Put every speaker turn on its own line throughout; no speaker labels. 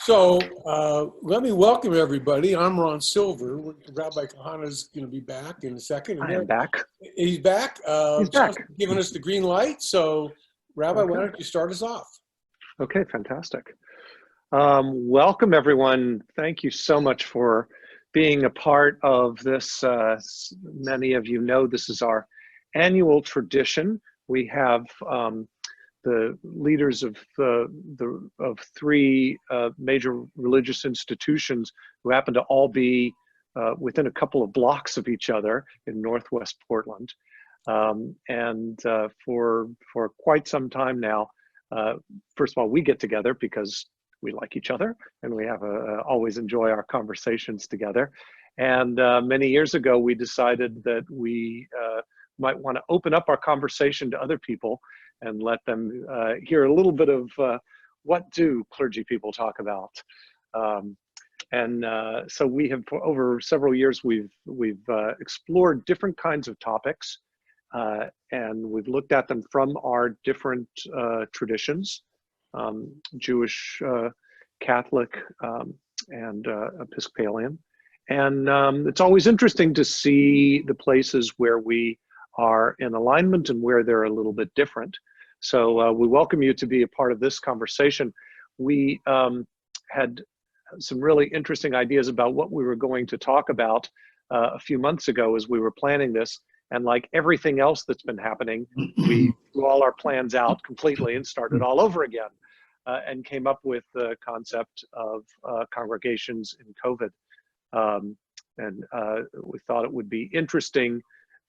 Let me welcome everybody. I'm Ron Silver. Rabbi Cahana is going to be back in a second.
I am back.
He's back.
He's back.
Giving us the green light. So, Rabbi,
Okay.
why don't you start us off?
Okay, fantastic. Welcome, everyone. Thank you so much for being a part of this. Many of you know this is our annual tradition. We have the leaders of three major religious institutions who happen to all be within a couple of blocks of each other in Northwest Portland. For quite some time now, first of all, we get together because we like each other and we have always enjoy our conversations together. And many years ago, we decided that we might want to open up our conversation to other people and let them hear a little bit of what do clergy people talk about. So we have, over several years, we've explored different kinds of topics, and we've looked at them from our different traditions, Jewish, Catholic, and Episcopalian. And it's always interesting to see the places where we are in alignment and where they're a little bit different. So we welcome you to be a part of this conversation. We had some really interesting ideas about what we were going to talk about a few months ago as we were planning this. And like everything else that's been happening, we threw all our plans out completely and started all over again, and came up with the concept of congregations in COVID. We thought it would be interesting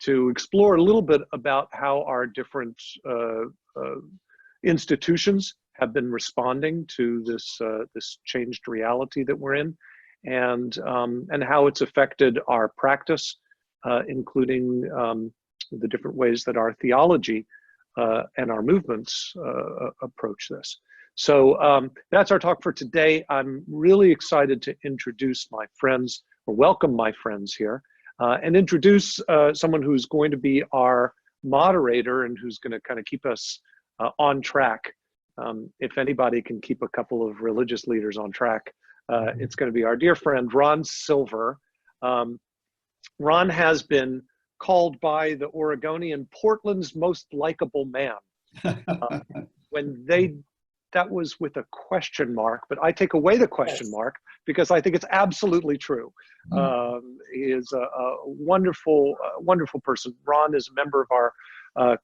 to explore a little bit about how our different institutions have been responding to this changed reality that we're in, and how it's affected our practice, including the different ways that our theology and our movements approach this. So that's our talk for today. I'm really excited to introduce my friends, or welcome my friends here, and introduce someone who's going to be our moderator and who's going to kind of keep us on track. If anybody can keep a couple of religious leaders on track, it's going to be our dear friend, Ron Silver. Ron has been called by the Oregonian Portland's most likable man. That was with a question mark, but I take away the question mark because I think it's absolutely true. He is a wonderful, wonderful person. Ron is a member of our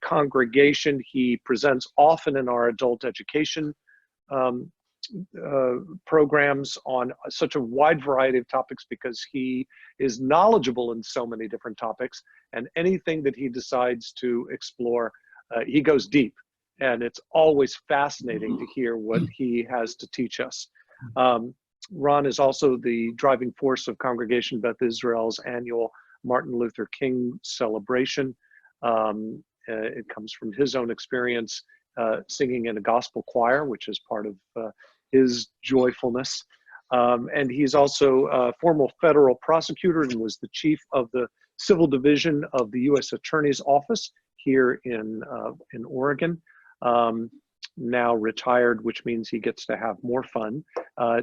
congregation. He presents often in our adult education programs on such a wide variety of topics because he is knowledgeable in so many different topics, and anything that he decides to explore, he goes deep. And it's always fascinating to hear what he has to teach us. Ron is also the driving force of Congregation Beth Israel's annual Martin Luther King celebration. It comes from his own experience singing in a gospel choir, which is part of his joyfulness. And he's also a former federal prosecutor and was the chief of the Civil Division of the U.S. Attorney's Office here in Oregon. Now retired, which means he gets to have more fun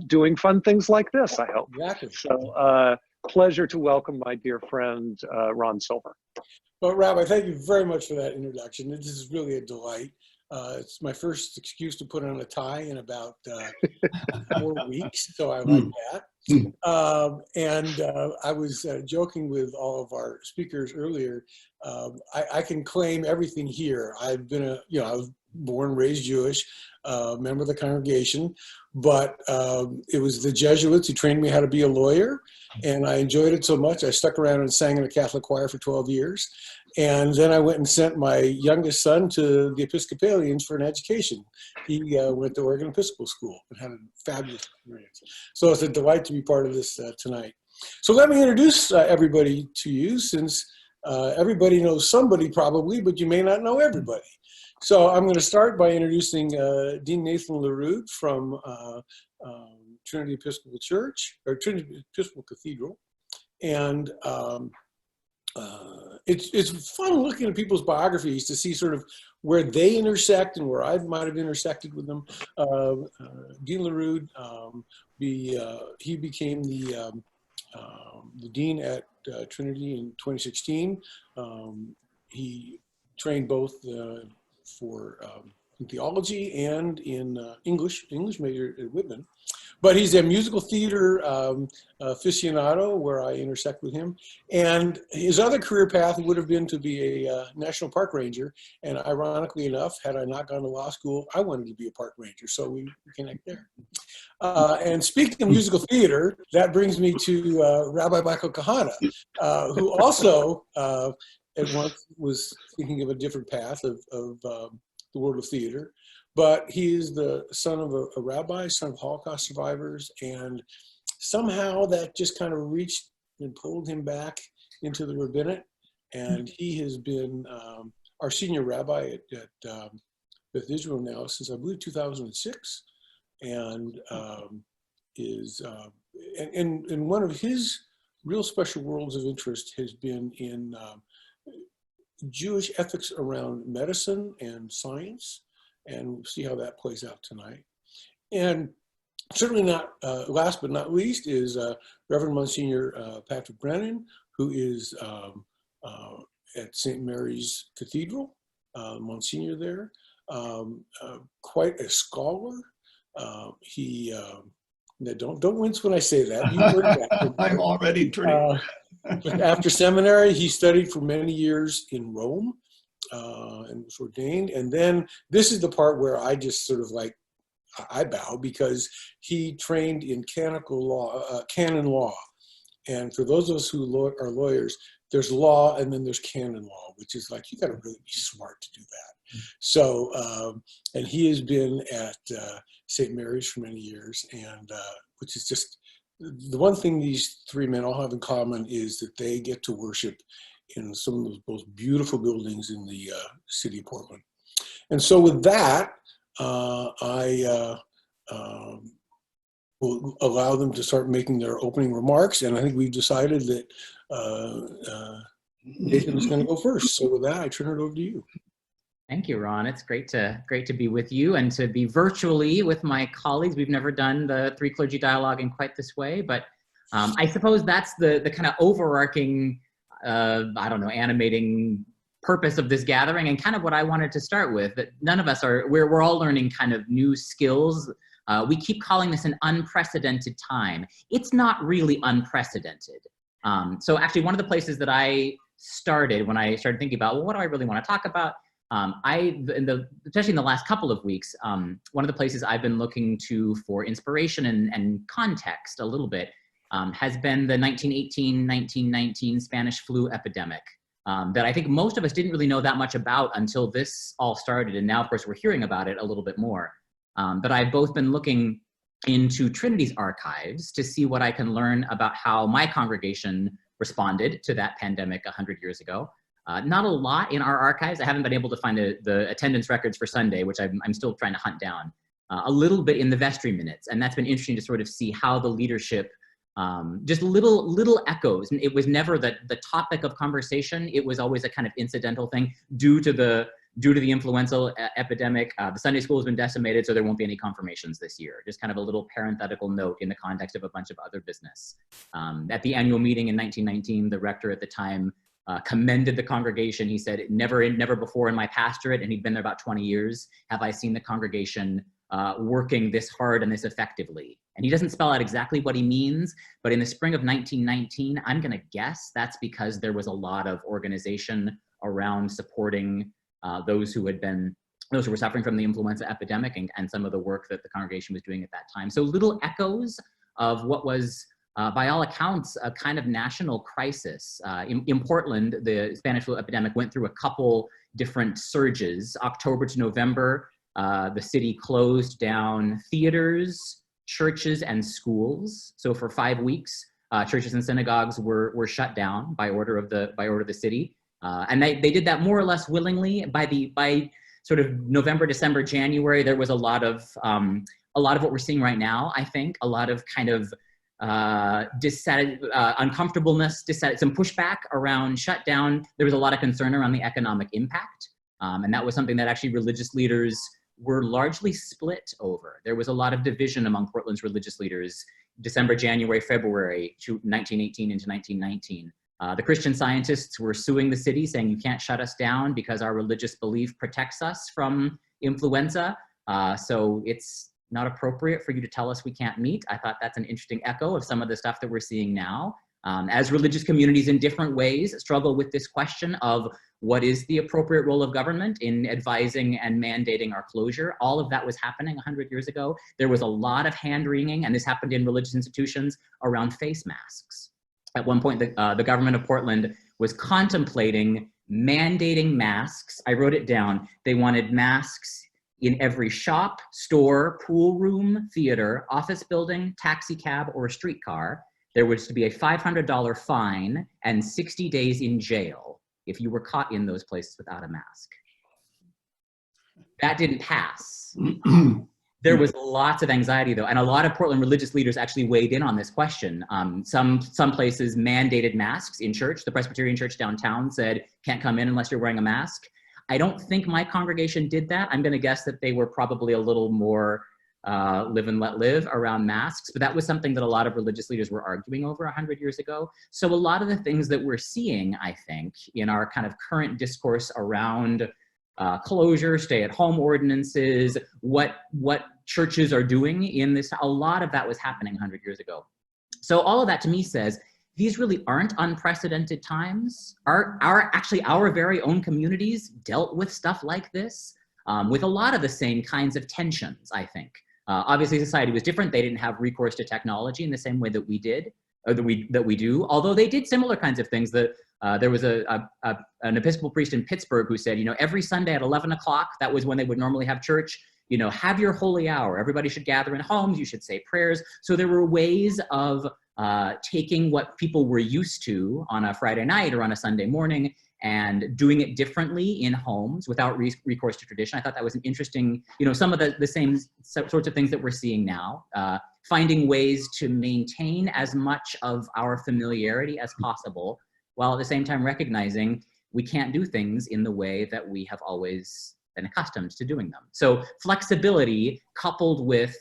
doing fun things like this, I hope.
Exactly.
So pleasure to welcome my dear friend, Ron Silver.
Well, Rabbi, thank you very much for that introduction. This is really a delight. It's my first excuse to put on a tie in about 4 weeks, so I like that. I was joking with all of our speakers earlier. I can claim everything here. I've been I was born and raised Jewish, member of the congregation, but it was the Jesuits who trained me how to be a lawyer, and I enjoyed it so much I stuck around and sang in a Catholic choir for 12 years. And then I went and sent my youngest son to the Episcopalians for an education. He went to Oregon Episcopal School and had a fabulous experience. So it's a delight to be part of this tonight. So let me introduce everybody to you, since everybody knows somebody probably, but you may not know everybody. So I'm going to start by introducing Dean Nathan LeRud from Trinity Episcopal Church, or Trinity Episcopal Cathedral. And it's fun looking at people's biographies to see sort of where they intersect and where I might have intersected with them. Dean LeRud, he became the dean at Trinity in 2016. He trained both for in theology and in English major at Whitman. But he's a musical theater aficionado, where I intersect with him. And his other career path would have been to be a national park ranger. And ironically enough, had I not gone to law school, I wanted to be a park ranger. So we connect there. And speaking of musical theater, that brings me to Rabbi Michael Cahana, who also at once was thinking of a different path of the world of theater. But he is the son of a rabbi, son of Holocaust survivors, and somehow that just kind of reached and pulled him back into the rabbinate. And he has been our senior rabbi at Beth Israel now since, I believe, 2006, and and one of his real special worlds of interest has been in Jewish ethics around medicine and science. And we'll see how that plays out tonight. And certainly not last but not least is Reverend Monsignor Patrick Brennan, who is at St. Mary's Cathedral, Monsignor there, quite a scholar. Don't wince when I say that. You heard that.
I'm already turning.
After seminary, he studied for many years in Rome. And was ordained. And then this is the part where I just sort of like, I bow, because he trained in canon law. And for those of us who are lawyers, there's law and then there's canon law, which is like, you got to really be smart to do that. So, and he has been at St. Mary's for many years, and which is just, the one thing these three men all have in common is that they get to worship in some of the most beautiful buildings in the city of Portland. And so with that, I will allow them to start making their opening remarks. And I think we've decided that Nathan is going to go first. So with that, I turn it over to you.
Thank you, Ron. It's great to be with you and to be virtually with my colleagues. We've never done the three clergy dialogue in quite this way, but I suppose that's the kind of overarching I don't know, animating purpose of this gathering, and kind of what I wanted to start with, that none of us we're all learning kind of new skills. We keep calling this an unprecedented time. It's not really unprecedented. So actually one of the places that I started when I started thinking about, well, what do I really want to talk about? Especially in the last couple of weeks, one of the places I've been looking to for inspiration and context a little bit has been the 1918-1919 Spanish flu epidemic that I think most of us didn't really know that much about until this all started. And now, of course, we're hearing about it a little bit more. But I've both been looking into Trinity's archives to see what I can learn about how my congregation responded to that pandemic 100 years ago. Not a lot in our archives. I haven't been able to find the attendance records for Sunday, which I'm still trying to hunt down. A little bit in the vestry minutes. And that's been interesting to sort of see how the leadership just little echoes. And it was never the topic of conversation. It was always a kind of incidental thing due to the influenza epidemic. The Sunday school has been decimated, so there won't be any confirmations this year. Just kind of a little parenthetical note in the context of a bunch of other business. At the annual meeting in 1919, the rector at the time commended the congregation. He said, never before in my pastorate, and he'd been there about 20 years, have I seen the congregation working this hard and this effectively. And he doesn't spell out exactly what he means, but in the spring of 1919, I'm gonna guess that's because there was a lot of organization around supporting those who were suffering from the influenza epidemic and some of the work that the congregation was doing at that time. So little echoes of what was, by all accounts, a kind of national crisis. In Portland, the Spanish flu epidemic went through a couple different surges. October to November, the city closed down theaters, churches, and schools. So for 5 weeks, churches and synagogues were shut down by order of the city. And they did that more or less willingly. By sort of November, December, January, there was a lot of what we're seeing right now, I think, a lot of kind of uncomfortableness, some pushback around shutdown. There was a lot of concern around the economic impact. And that was something that actually religious leaders were largely split over. There was a lot of division among Portland's religious leaders, December, January, February, 1918 into 1919. The Christian Scientists were suing the city, saying you can't shut us down because our religious belief protects us from influenza. So it's not appropriate for you to tell us we can't meet. I thought that's an interesting echo of some of the stuff that we're seeing now. As religious communities in different ways struggle with this question of what is the appropriate role of government in advising and mandating our closure. All of that was happening 100 years ago. There was a lot of hand-wringing, and this happened in religious institutions, around face masks. At one point, the government of Portland was contemplating mandating masks. I wrote it down. They wanted masks in every shop, store, pool room, theater, office building, taxi cab, or streetcar. There was to be a $500 fine and 60 days in jail if you were caught in those places without a mask. That didn't pass. There was lots of anxiety though, and a lot of Portland religious leaders actually weighed in on this question. Some places mandated masks in church. The Presbyterian Church downtown said, can't come in unless you're wearing a mask. I don't think my congregation did that. I'm gonna guess that they were probably a little more live and let live around masks, but that was something that a lot of religious leaders were arguing over 100 years ago. So a lot of the things that we're seeing, I think, in our kind of current discourse around closure, stay-at-home ordinances, what churches are doing in this, a lot of that was happening 100 years ago. So all of that to me says, these really aren't unprecedented times. Actually, our very own communities dealt with stuff like this, with a lot of the same kinds of tensions, I think. Obviously, society was different. They didn't have recourse to technology in the same way that we did, or that we do, although they did similar kinds of things. That there was an Episcopal priest in Pittsburgh who said, every Sunday at 11 o'clock, that was when they would normally have church, have your holy hour. Everybody should gather in homes. You should say prayers. So there were ways of taking what people were used to on a Friday night or on a Sunday morning and doing it differently in homes without recourse to tradition. I thought that was an interesting, some of the same sorts of things that we're seeing now, finding ways to maintain as much of our familiarity as possible, while at the same time recognizing we can't do things in the way that we have always been accustomed to doing them. So flexibility coupled with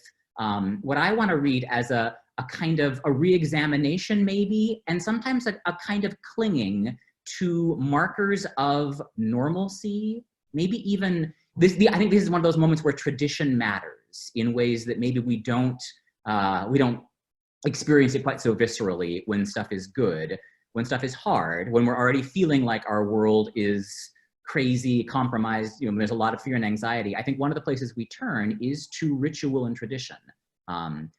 what I want to read as a kind of a re-examination maybe, and sometimes a kind of clinging to markers of normalcy, maybe even I think this is one of those moments where tradition matters in ways that maybe we don't experience it quite so viscerally when stuff is good, when stuff is hard, when we're already feeling like our world is crazy, compromised, there's a lot of fear and anxiety. I think one of the places we turn is to ritual and tradition.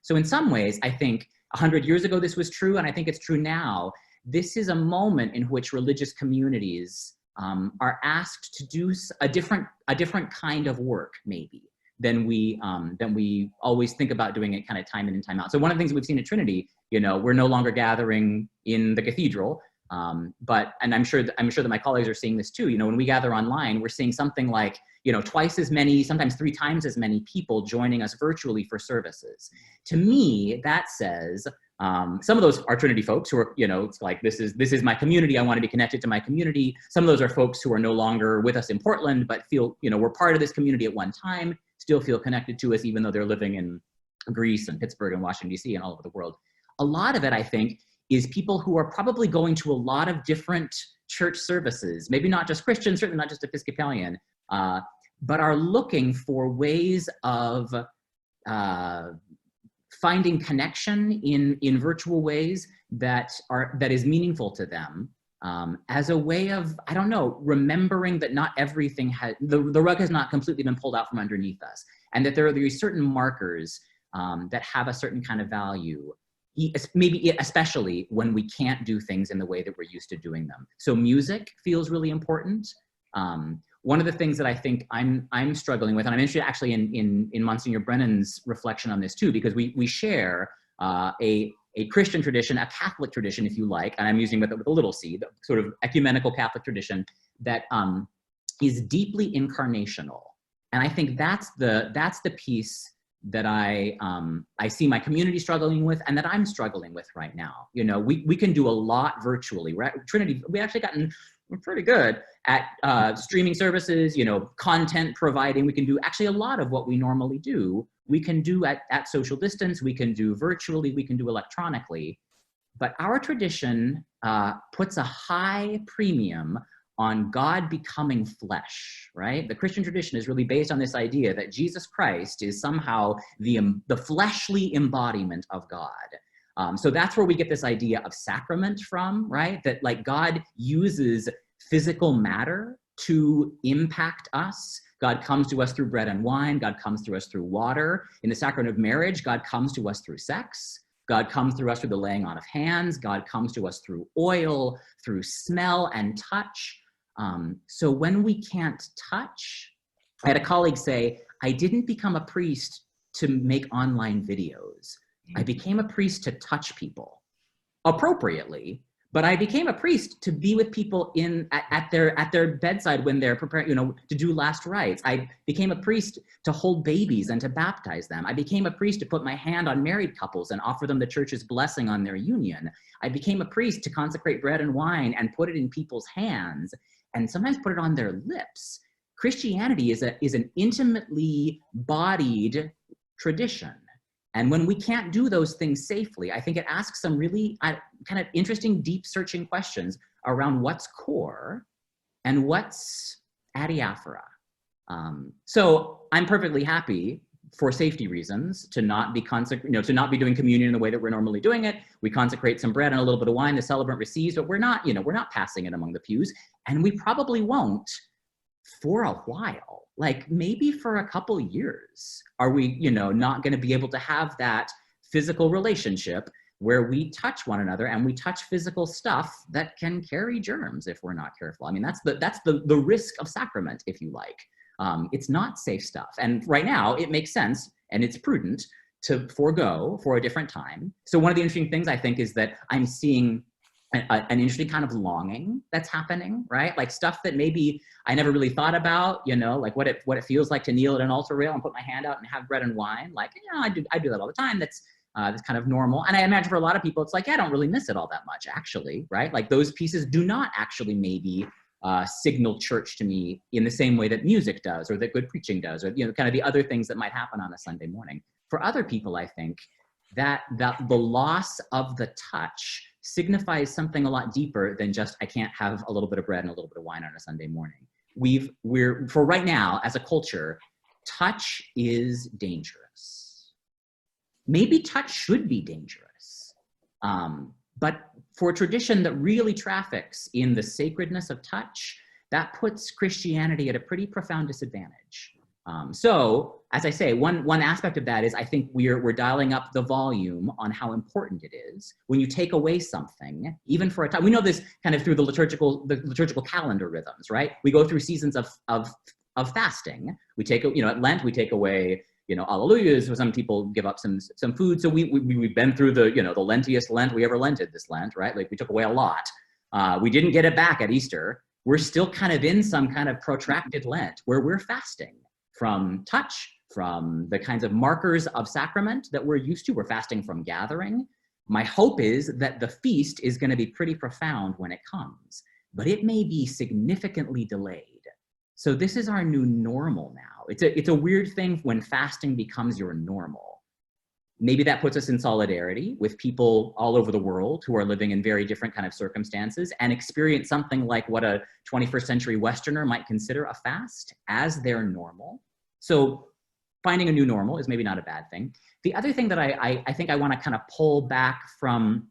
So in some ways, I think 100 years ago this was true, and I think it's true now. This is a moment in which religious communities are asked to do a different kind of work, maybe, than we always think about doing it kind of time in and time out. So one of the things we've seen at Trinity, we're no longer gathering in the cathedral, and I'm sure that my colleagues are seeing this too. When we gather online, we're seeing something like twice as many, sometimes 3 times as many people joining us virtually for services. To me, that says some of those are Trinity folks who are, it's like, this is my community. I want to be connected to my community. Some of those are folks who are no longer with us in Portland, but feel, we're part of this community at one time, still feel connected to us, even though they're living in Greece and Pittsburgh and Washington, D.C. and all over the world. A lot of it, I think, is people who are probably going to a lot of different church services, maybe not just Christian, certainly not just Episcopalian, but are looking for ways of finding connection in virtual ways that is meaningful to them, as a way of, I don't know, remembering that not everything the rug has not completely been pulled out from underneath us, and that there are these certain markers that have a certain kind of value, maybe especially when we can't do things in the way that we're used to doing them. So music feels really important. One of the things that I think I'm struggling with, and I'm interested actually in Monsignor Brennan's reflection on this too, because we share a Christian tradition, a Catholic tradition, if you like, and I'm using with a little c, the sort of ecumenical Catholic tradition that is deeply incarnational. And I think that's the piece that I see my community struggling with and that I'm struggling with right now. You know, we can do a lot virtually, right? Trinity, we actually we're pretty good at streaming services, you know, content providing. We can do actually a lot of what we normally do. We can do at social distance, we can do virtually, we can do electronically. But our tradition puts a high premium on God becoming flesh, right? The Christian tradition is really based on this idea that Jesus Christ is somehow the fleshly embodiment of God. So that's where we get this idea of sacrament from, right? That like God uses physical matter to impact us. God comes to us through bread and wine. God comes to us through water. In the sacrament of marriage, God comes to us through sex. God comes through us through the laying on of hands. God comes to us through oil, through smell and touch. So when we can't touch, I had a colleague say, I didn't become a priest to make online videos. I became a priest to touch people appropriately, but I became a priest to be with people at their bedside when they're preparing, you know, to do last rites. I became a priest to hold babies and to baptize them. I became a priest to put my hand on married couples and offer them the church's blessing on their union. I became a priest to consecrate bread and wine and put it in people's hands and sometimes put it on their lips. Christianity is an intimately bodied tradition. And when we can't do those things safely, I think it asks some really kind of interesting, deep searching questions around what's core and what's adiaphora. So I'm perfectly happy for safety reasons to not be to not be doing communion in the way that we're normally doing it. We consecrate some bread and a little bit of wine the celebrant receives, but we're not, we're not passing it among the pews, and we probably won't for a while. Like maybe for a couple years, are we, not going to be able to have that physical relationship where we touch one another and we touch physical stuff that can carry germs if we're not careful. I mean, that's the risk of sacrament, if you like. It's not safe stuff. And right now it makes sense and it's prudent to forego for a different time. So one of the interesting things I think is that I'm seeing an interesting kind of longing that's happening, right? Like stuff that maybe I never really thought about, like what it feels like to kneel at an altar rail and put my hand out and have bread and wine. Like, I do that all the time. That's kind of normal. And I imagine for a lot of people, it's like, I don't really miss it all that much, actually, right? Like those pieces do not actually maybe signal church to me in the same way that music does, or that good preaching does, or kind of the other things that might happen on a Sunday morning. For other people, I think that the loss of the touch signifies something a lot deeper than just, I can't have a little bit of bread and a little bit of wine on a Sunday morning. We're for right now, as a culture, touch is dangerous. Maybe touch should be dangerous. But for a tradition that really traffics in the sacredness of touch, that puts Christianity at a pretty profound disadvantage. So, as I say, one aspect of that is I think we're dialing up the volume on how important it is. When you take away something, even for a time, we know this kind of through the liturgical calendar rhythms, right? We go through seasons of fasting. We take, at Lent, we take away, alleluias, so some people give up some food. So we've been through the lentiest Lent we ever lented this Lent, right? Like we took away a lot. We didn't get it back at Easter. We're still kind of in some kind of protracted Lent where we're fasting from touch, from the kinds of markers of sacrament that we're used to. We're fasting from gathering. My hope is that the feast is going to be pretty profound when it comes, but it may be significantly delayed. So this is our new normal now. It's a weird thing when fasting becomes your normal. Maybe that puts us in solidarity with people all over the world who are living in very different kind of circumstances and experience something like what a 21st century Westerner might consider a fast as their normal. So finding a new normal is maybe not a bad thing. The other thing that I think I want to kind of pull back from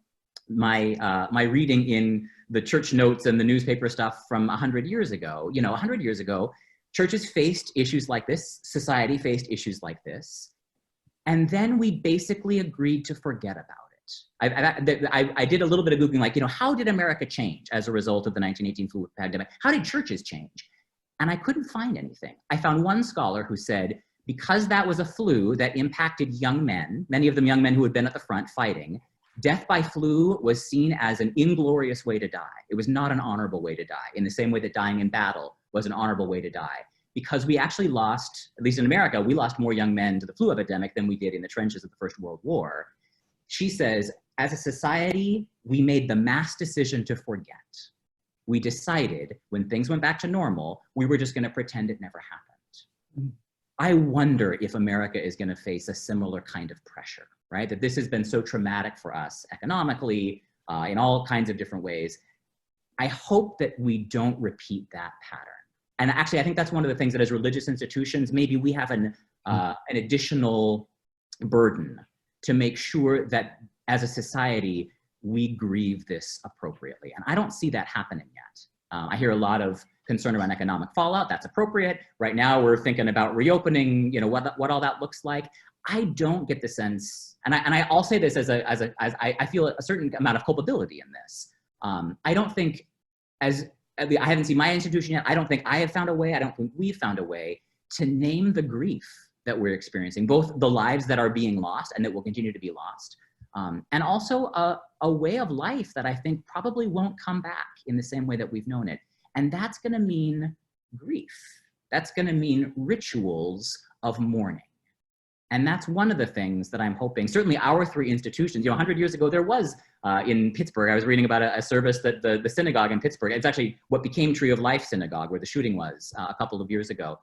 my reading in the church notes and the newspaper stuff from 100 years ago, 100 years ago, churches faced issues like this, society faced issues like this. And then we basically agreed to forget about it. I did a little bit of Googling, like, how did America change as a result of the 1918 flu pandemic? How did churches change? And I couldn't find anything. I found one scholar who said, because that was a flu that impacted young men, many of them young men who had been at the front fighting, death by flu was seen as an inglorious way to die. It was not an honorable way to die, in the same way that dying in battle was an honorable way to die. because we actually lost, at least in America, we lost more young men to the flu epidemic than we did in the trenches of the First World War. She says, as a society, we made the mass decision to forget. We decided when things went back to normal, we were just going to pretend it never happened. I wonder if America is going to face a similar kind of pressure, right? That this has been so traumatic for us economically, in all kinds of different ways. I hope that we don't repeat that pattern. And actually, I think that's one of the things that as religious institutions, maybe we have an additional burden to make sure that as a society, we grieve this appropriately. And I don't see that happening yet. I hear a lot of concern around economic fallout. That's appropriate. Right now, we're thinking about reopening, you know, what all that looks like. I don't get the sense, and I'll say this as I feel a certain amount of culpability in this. I don't think, I haven't seen my institution yet. I don't think I have found a way. I don't think we've found a way to name the grief that we're experiencing, both the lives that are being lost and that will continue to be lost, and also a way of life that I think probably won't come back in the same way that we've known it. And that's going to mean grief. That's going to mean rituals of mourning. And that's one of the things that I'm hoping, certainly our three institutions, you know, 100 years ago, there was in Pittsburgh, I was reading about a service that the synagogue in Pittsburgh, it's actually what became Tree of Life Synagogue, where the shooting was a couple of years ago.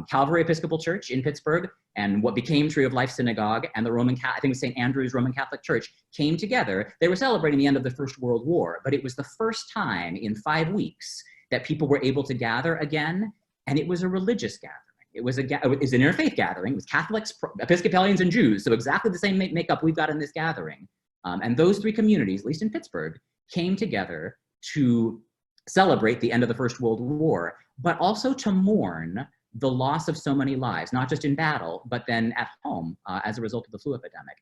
Calvary Episcopal Church in Pittsburgh and what became Tree of Life Synagogue and the Roman, I think it was St. Andrew's Roman Catholic Church came together. They were celebrating the end of the First World War, but it was the first time in 5 weeks that people were able to gather again, and it was a religious gathering. It was an interfaith gathering. It was Catholics, Episcopalians, and Jews, so exactly the same makeup we've got in this gathering. And those three communities, at least in Pittsburgh, came together to celebrate the end of the First World War, but also to mourn the loss of so many lives, not just in battle, but then at home as a result of the flu epidemic.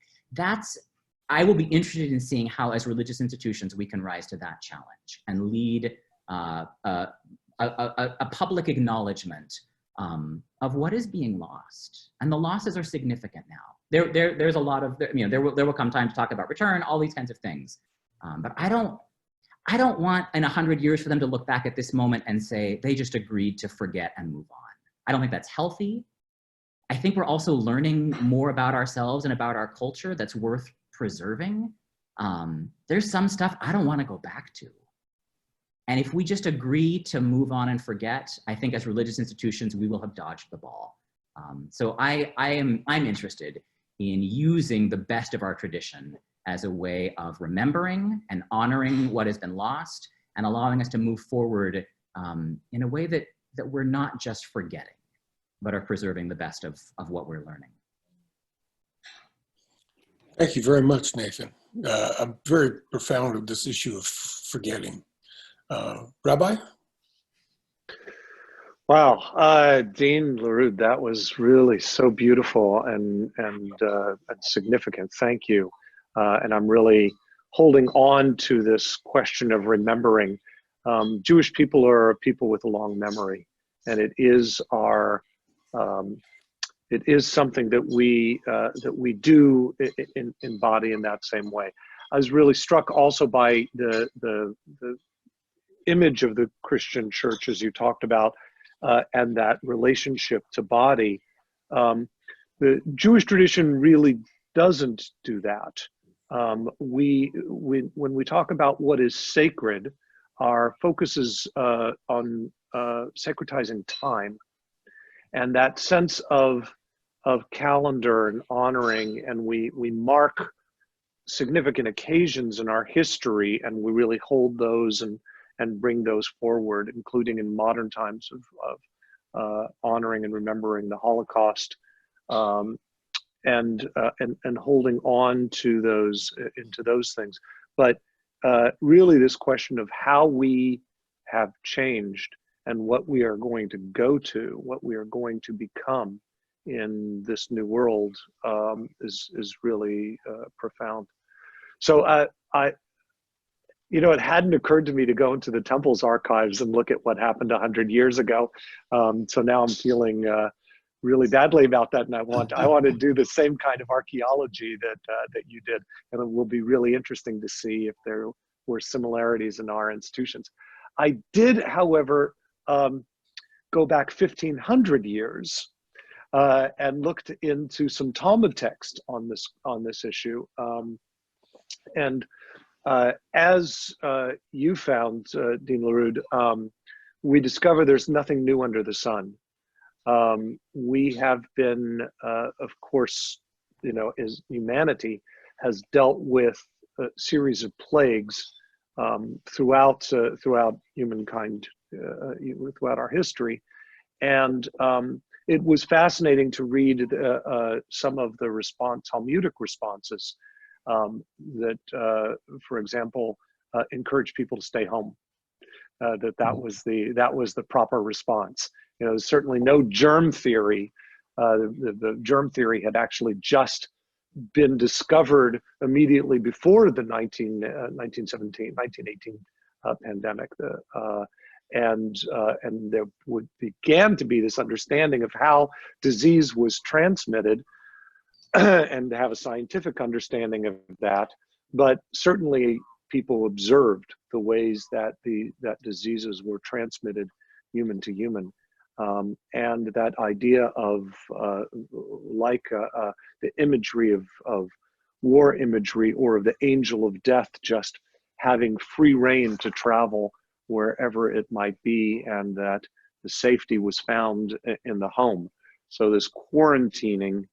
I will be interested in seeing how, as religious institutions, we can rise to that challenge and lead a public acknowledgement of what is being lost. And the losses are significant now. There's a lot of, you know, there will come time to talk about return, all these kinds of things. But I don't want in 100 years for them to look back at this moment and say, they just agreed to forget and move on. I don't think that's healthy. I think we're also learning more about ourselves and about our culture that's worth preserving. There's some stuff I don't want to go back to. And if we just agree to move on and forget, I think as religious institutions, we will have dodged the ball. So I'm interested in using the best of our tradition as a way of remembering and honoring what has been lost and allowing us to move forward in a way that we're not just forgetting, but are preserving the best of what we're learning.
Thank you very much, Nathan. I'm very profound of this issue of forgetting. Rabbi?
Wow, Dean LeRud, that was really so beautiful and significant. Thank you. And I'm really holding on to this question of remembering. Jewish people are a people with a long memory, and it is something that we do embody in that same way. I was really struck also by the image of the Christian church, as you talked about, and that relationship to body. The Jewish tradition really doesn't do that. When we talk about what is sacred, our focus is on sacratizing time, and that sense of calendar and honoring, and we mark significant occasions in our history, and we really hold those and bring those forward, including in modern times of honoring and remembering the Holocaust, and holding on to those things. But really, this question of how we have changed and what we are going to go to, what we are going to become in this new world, is really profound. So it hadn't occurred to me to go into the temple's archives and look at what happened 100 years ago. So now I'm feeling really badly about that, and I want to do the same kind of archaeology that you did, and it will be really interesting to see if there were similarities in our institutions. I did, however, go back 1,500 years and looked into some Talmud text on this issue. And as you found, Dean LeRud, we discover there's nothing new under the sun. We have been, of course, as humanity has dealt with a series of plagues throughout humankind, throughout our history. And it was fascinating to read some of the Talmudic responses that, for example, encourage people to stay home. That was the proper response. There's certainly no germ theory. The germ theory had actually just been discovered immediately before the 1918 pandemic. And there began to be this understanding of how disease was transmitted and to have a scientific understanding of that. But certainly people observed the ways that that diseases were transmitted human to human. And that idea of the imagery of war imagery, or of the angel of death just having free reign to travel wherever it might be, and that the safety was found in the home. So this quarantining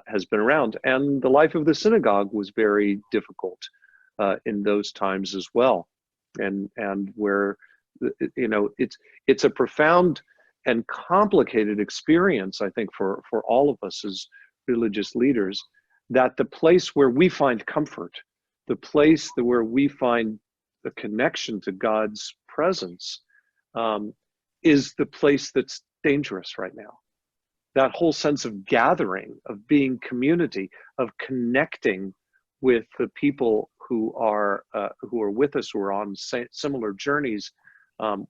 has been around, and the life of the synagogue was very difficult in those times as well, and where it's a profound and complicated experience, I think, for all of us as religious leaders, that the place where we find comfort, the place where we find the connection to God's presence, is the place that's dangerous right now. That whole sense of gathering, of being community, of connecting with the people who are with us, who are on similar journeys.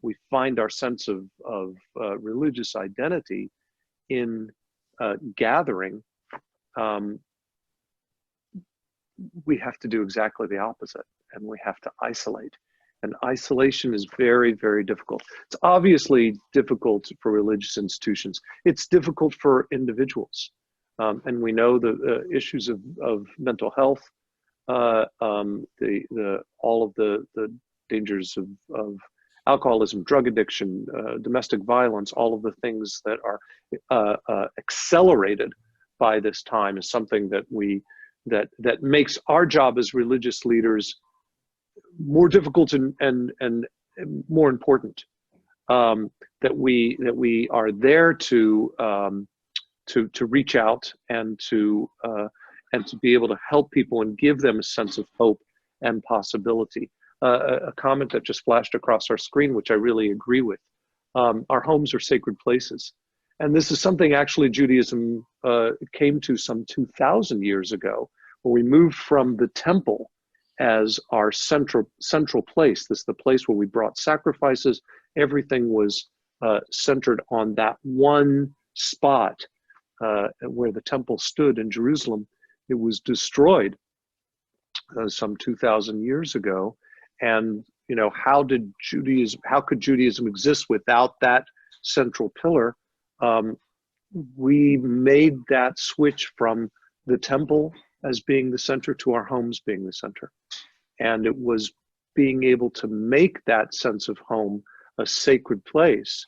We find our sense of religious identity in gathering. We have to do exactly the opposite, and we have to isolate. And isolation is very, very difficult. It's obviously difficult for religious institutions. It's difficult for individuals. And we know the issues of mental health, all of the dangers of alcoholism, drug addiction, domestic violence, all of the things that are accelerated by this time is something that that makes our job as religious leaders more difficult and more important. That we are there to reach out and to be able to help people and give them a sense of hope and possibility. A comment that just flashed across our screen, which I really agree with. Our homes are sacred places. And this is something actually Judaism came to some 2,000 years ago, where we moved from the temple as our central place. This is the place where we brought sacrifices. Everything was centered on that one spot where the temple stood in Jerusalem. It was destroyed some 2,000 years ago. And how could Judaism exist without that central pillar? We made that switch from the temple as being the center to our homes being the center. And it was being able to make that sense of home a sacred place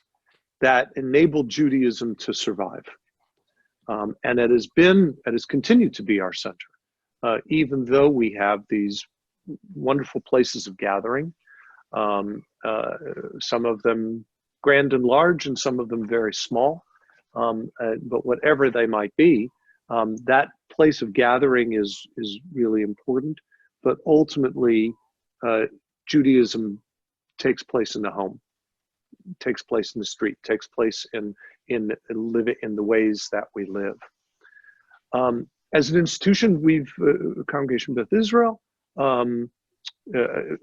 that enabled Judaism to survive. And it has continued to be our center, even though we have these wonderful places of gathering, some of them grand and large, and some of them very small. But whatever they might be, that place of gathering is really important. But ultimately, Judaism takes place in the home, takes place in the street, takes place in the ways that we live. As an institution, we've Congregation Beth Israel.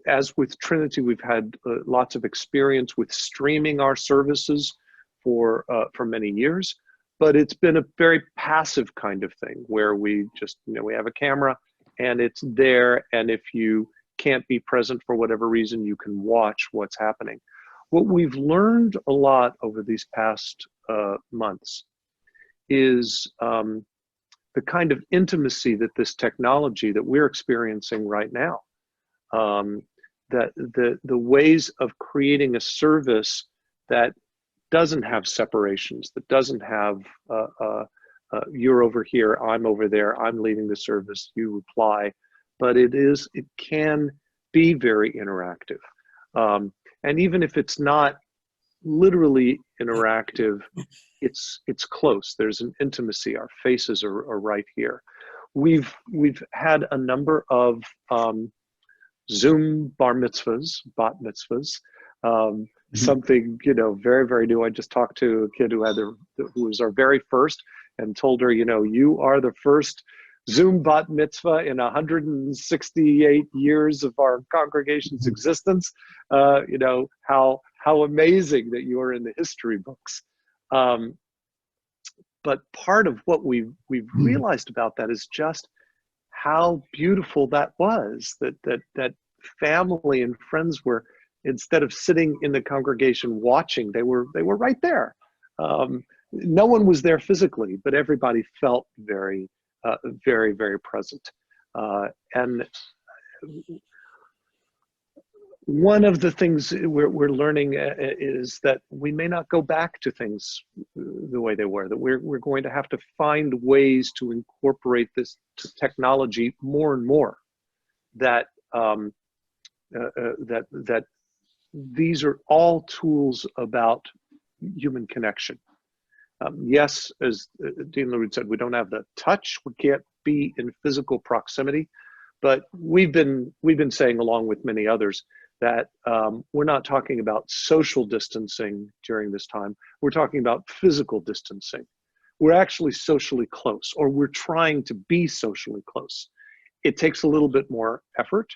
As with Trinity, we've had lots of experience with streaming our services for many years, but it's been a very passive kind of thing where we just, we have a camera and it's there, and if you can't be present for whatever reason, you can watch what's happening. What we've learned a lot over these past months is the kind of intimacy that this technology that we're experiencing right now, that the ways of creating a service that doesn't have separations, that doesn't have you're over here, I'm over there, I'm leading the service, you reply, but it can be very interactive. And even if it's not literally interactive, it's close. There's an intimacy. Our faces are right here. We've had a number of Zoom bar mitzvahs, bat mitzvahs, something, you know, very, very new. I just talked to a kid who was our very first, and told her, you know, you are the first Zoom bat mitzvah in 168 years of our congregation's existence. You know, how amazing that you are in the history books. But part of what we've realized about that is just how beautiful that was, that family and friends were, instead of sitting in the congregation watching, they were right there. No one was there physically, but everybody felt very, very, very present. And one of the things we're learning is that we may not go back to things the way they were, that we're going to have to find ways to incorporate this technology more and more, that that these are all tools about human connection. Yes, as Dean LeRud said, we don't have the touch. We can't be in physical proximity, but we've been saying, along with many others, that we're not talking about social distancing during this time. We're talking about physical distancing. We're actually socially close, or we're trying to be socially close. It takes a little bit more effort.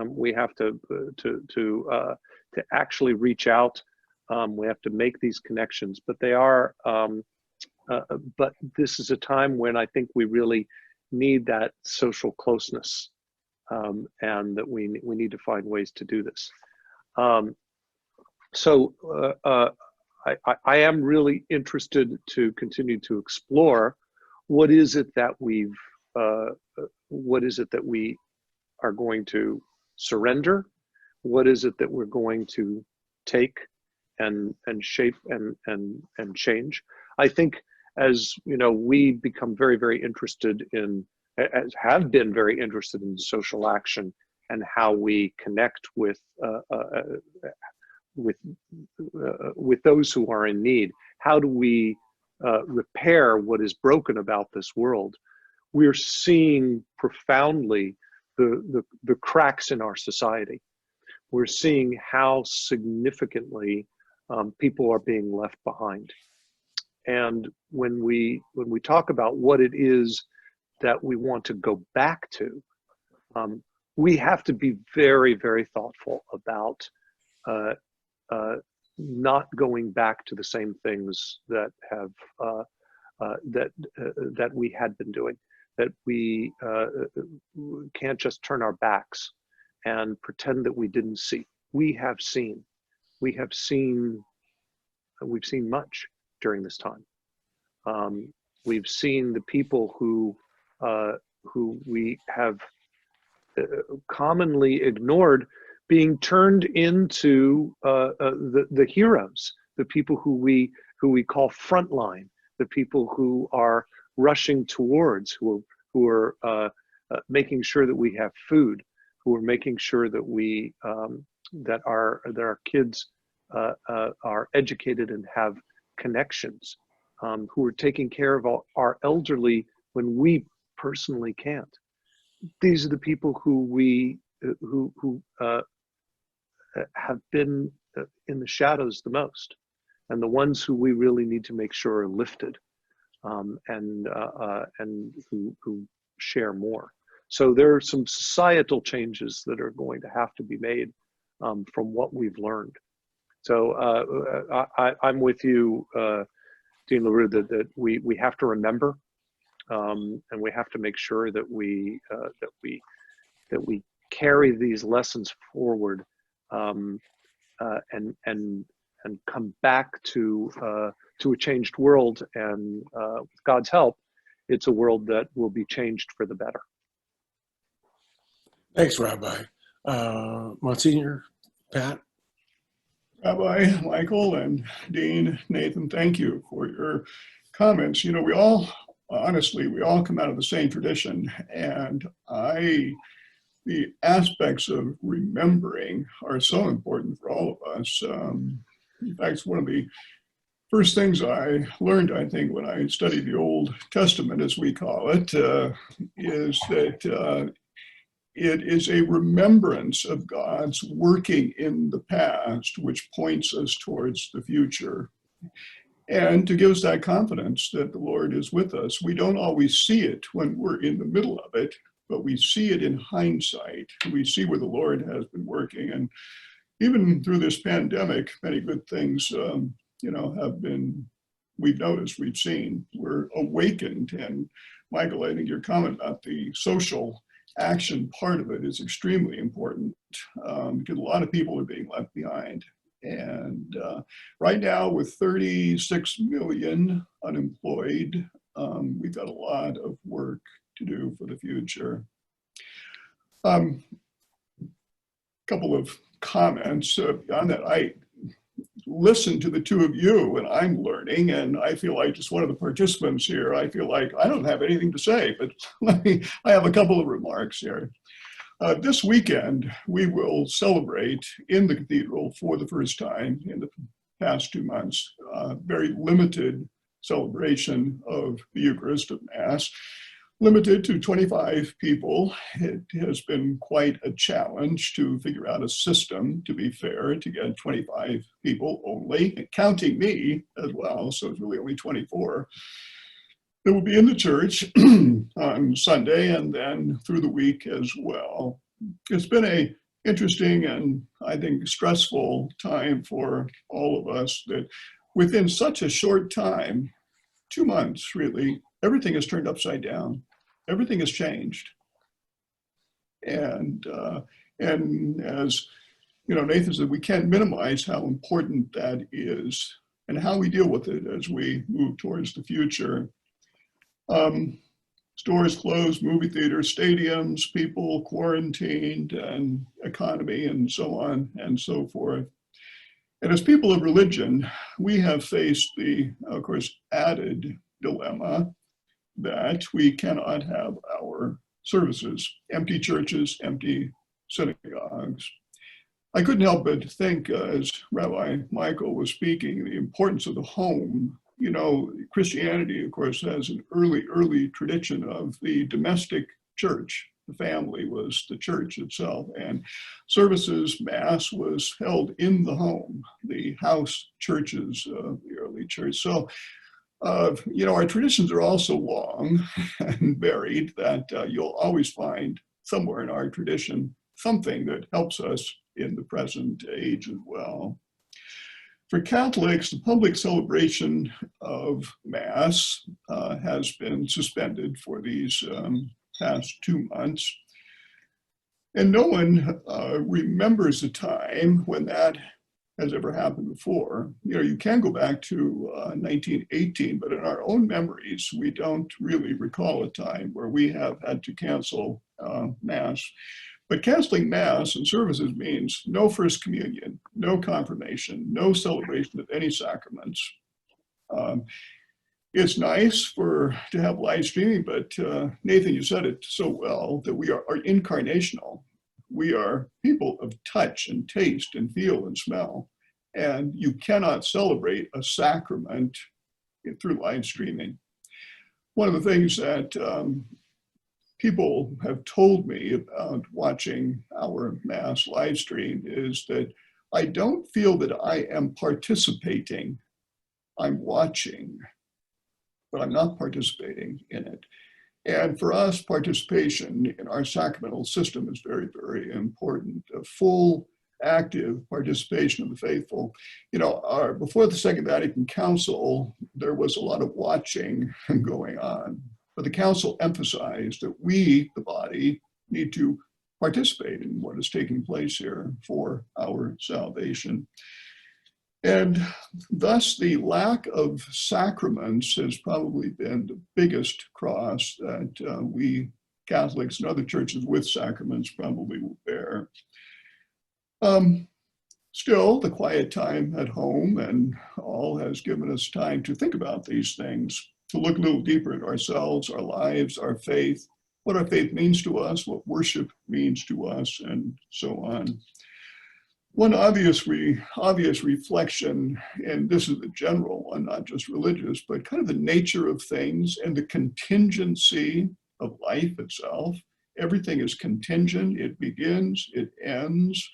We have to actually reach out. We have to make these connections, but they are. But this is a time when I think we really need that social closeness, and that we need to find ways to do this. So I am really interested to continue to explore what is it that we are going to surrender, what is it that we're going to take and shape and change. I think, as you know, we become very, very interested in, have been very interested in social action and how we connect with those who are in need. How do we repair what is broken about this world? We're seeing profoundly the cracks in our society. We're seeing how significantly people are being left behind. And when we talk about what it is that we want to go back to, we have to be very, very thoughtful about not going back to the same things that have that we had been doing. That we can't just turn our backs and pretend that we didn't see. We have seen. We've seen much during this time. We've seen the people who we have commonly ignored being turned into the heroes, the people who we call frontline, the people who are rushing towards, who are making sure that we have food, who are making sure that we that our kids are educated and have connections, who are taking care of our elderly when we personally can't. These are the people who have been in the shadows the most, and the ones who we really need to make sure are lifted, and who share more. So there are some societal changes that are going to have to be made from what we've learned. So I'm with you, Dean LeRud, that we have to remember, and we have to make sure that we carry these lessons forward and come back to a changed world. And with God's help, it's a world that will be changed for the better.
Thanks, Rabbi. Monsignor, Pat?
Rabbi Michael and Dean Nathan, thank you for your comments. You know, we all come out of the same tradition, and the aspects of remembering are so important for all of us. In fact, it's one of the first things I learned, I think, when I studied the Old Testament, as we call it, is that it is a remembrance of God's working in the past, which points us towards the future. And to give us that confidence that the Lord is with us. We don't always see it when we're in the middle of it, but we see it in hindsight. We see where the Lord has been working. And even through this pandemic, many good things, we've noticed, we've seen, we're awakened. And Michael, I think your comment about the social action part of it is extremely important, because a lot of people are being left behind. And right now, with 36 million unemployed, we've got a lot of work to do for the future. Couple of comments on that. I listen to the two of you, and I'm learning, and I feel like just one of the participants here. I feel like I don't have anything to say, but I have a couple of remarks here. This weekend, we will celebrate in the cathedral for the first time in the past 2 months, very limited celebration of the Eucharist of Mass, limited to 25 people. It has been quite a challenge to figure out a system, to be fair, to get 25 people only, counting me as well, so it's really only 24. That will be in the church on Sunday and then through the week as well. It's been a interesting and I think stressful time for all of us, that within such a short time, 2 months really, everything has turned upside down. Everything has changed. And as you know, Nathan said, we can't minimize how important that is and how we deal with it as we move towards the future. Stores closed, movie theaters, stadiums, people quarantined, and economy, and so on and so forth. And as people of religion, we have faced the, of course, added dilemma that we cannot have our services, empty churches, empty synagogues. I couldn't help but think, as Rabbi Michael was speaking, the importance of the home. You know, Christianity, of course, has an early tradition of the domestic church. The family was the church itself, and services, Mass, was held in the home, the house churches of the early church. So, you know, our traditions are also long and varied, that you'll always find somewhere in our tradition something that helps us in the present age as well. For Catholics, the public celebration of Mass has been suspended for these past 2 months. And no one remembers a time when that has ever happened before. You know, you can go back to 1918, but in our own memories, we don't really recall a time where we have had to cancel Mass. But canceling Mass and services means no First Communion, no confirmation, no celebration of any sacraments. It's nice to have live streaming, but Nathan, you said it so well, that we are incarnational. We are people of touch and taste and feel and smell. And you cannot celebrate a sacrament through live streaming. One of the things that people have told me about watching our Mass live stream is that I don't feel that I am participating. I'm watching, but I'm not participating in it. And for us, participation in our sacramental system is very, very important. A full, active participation of the faithful. You know, before the Second Vatican Council, there was a lot of watching going on. But the Council emphasized that we, the body, need to participate in what is taking place here for our salvation. And thus the lack of sacraments has probably been the biggest cross that we Catholics and other churches with sacraments probably will bear. Still, the quiet time at home and all has given us time to think about these things, to look a little deeper at ourselves, our lives, our faith, what our faith means to us, what worship means to us, and so on. One obvious reflection, and this is a general one, not just religious, but kind of the nature of things and the contingency of life itself. Everything is contingent. It begins, it ends.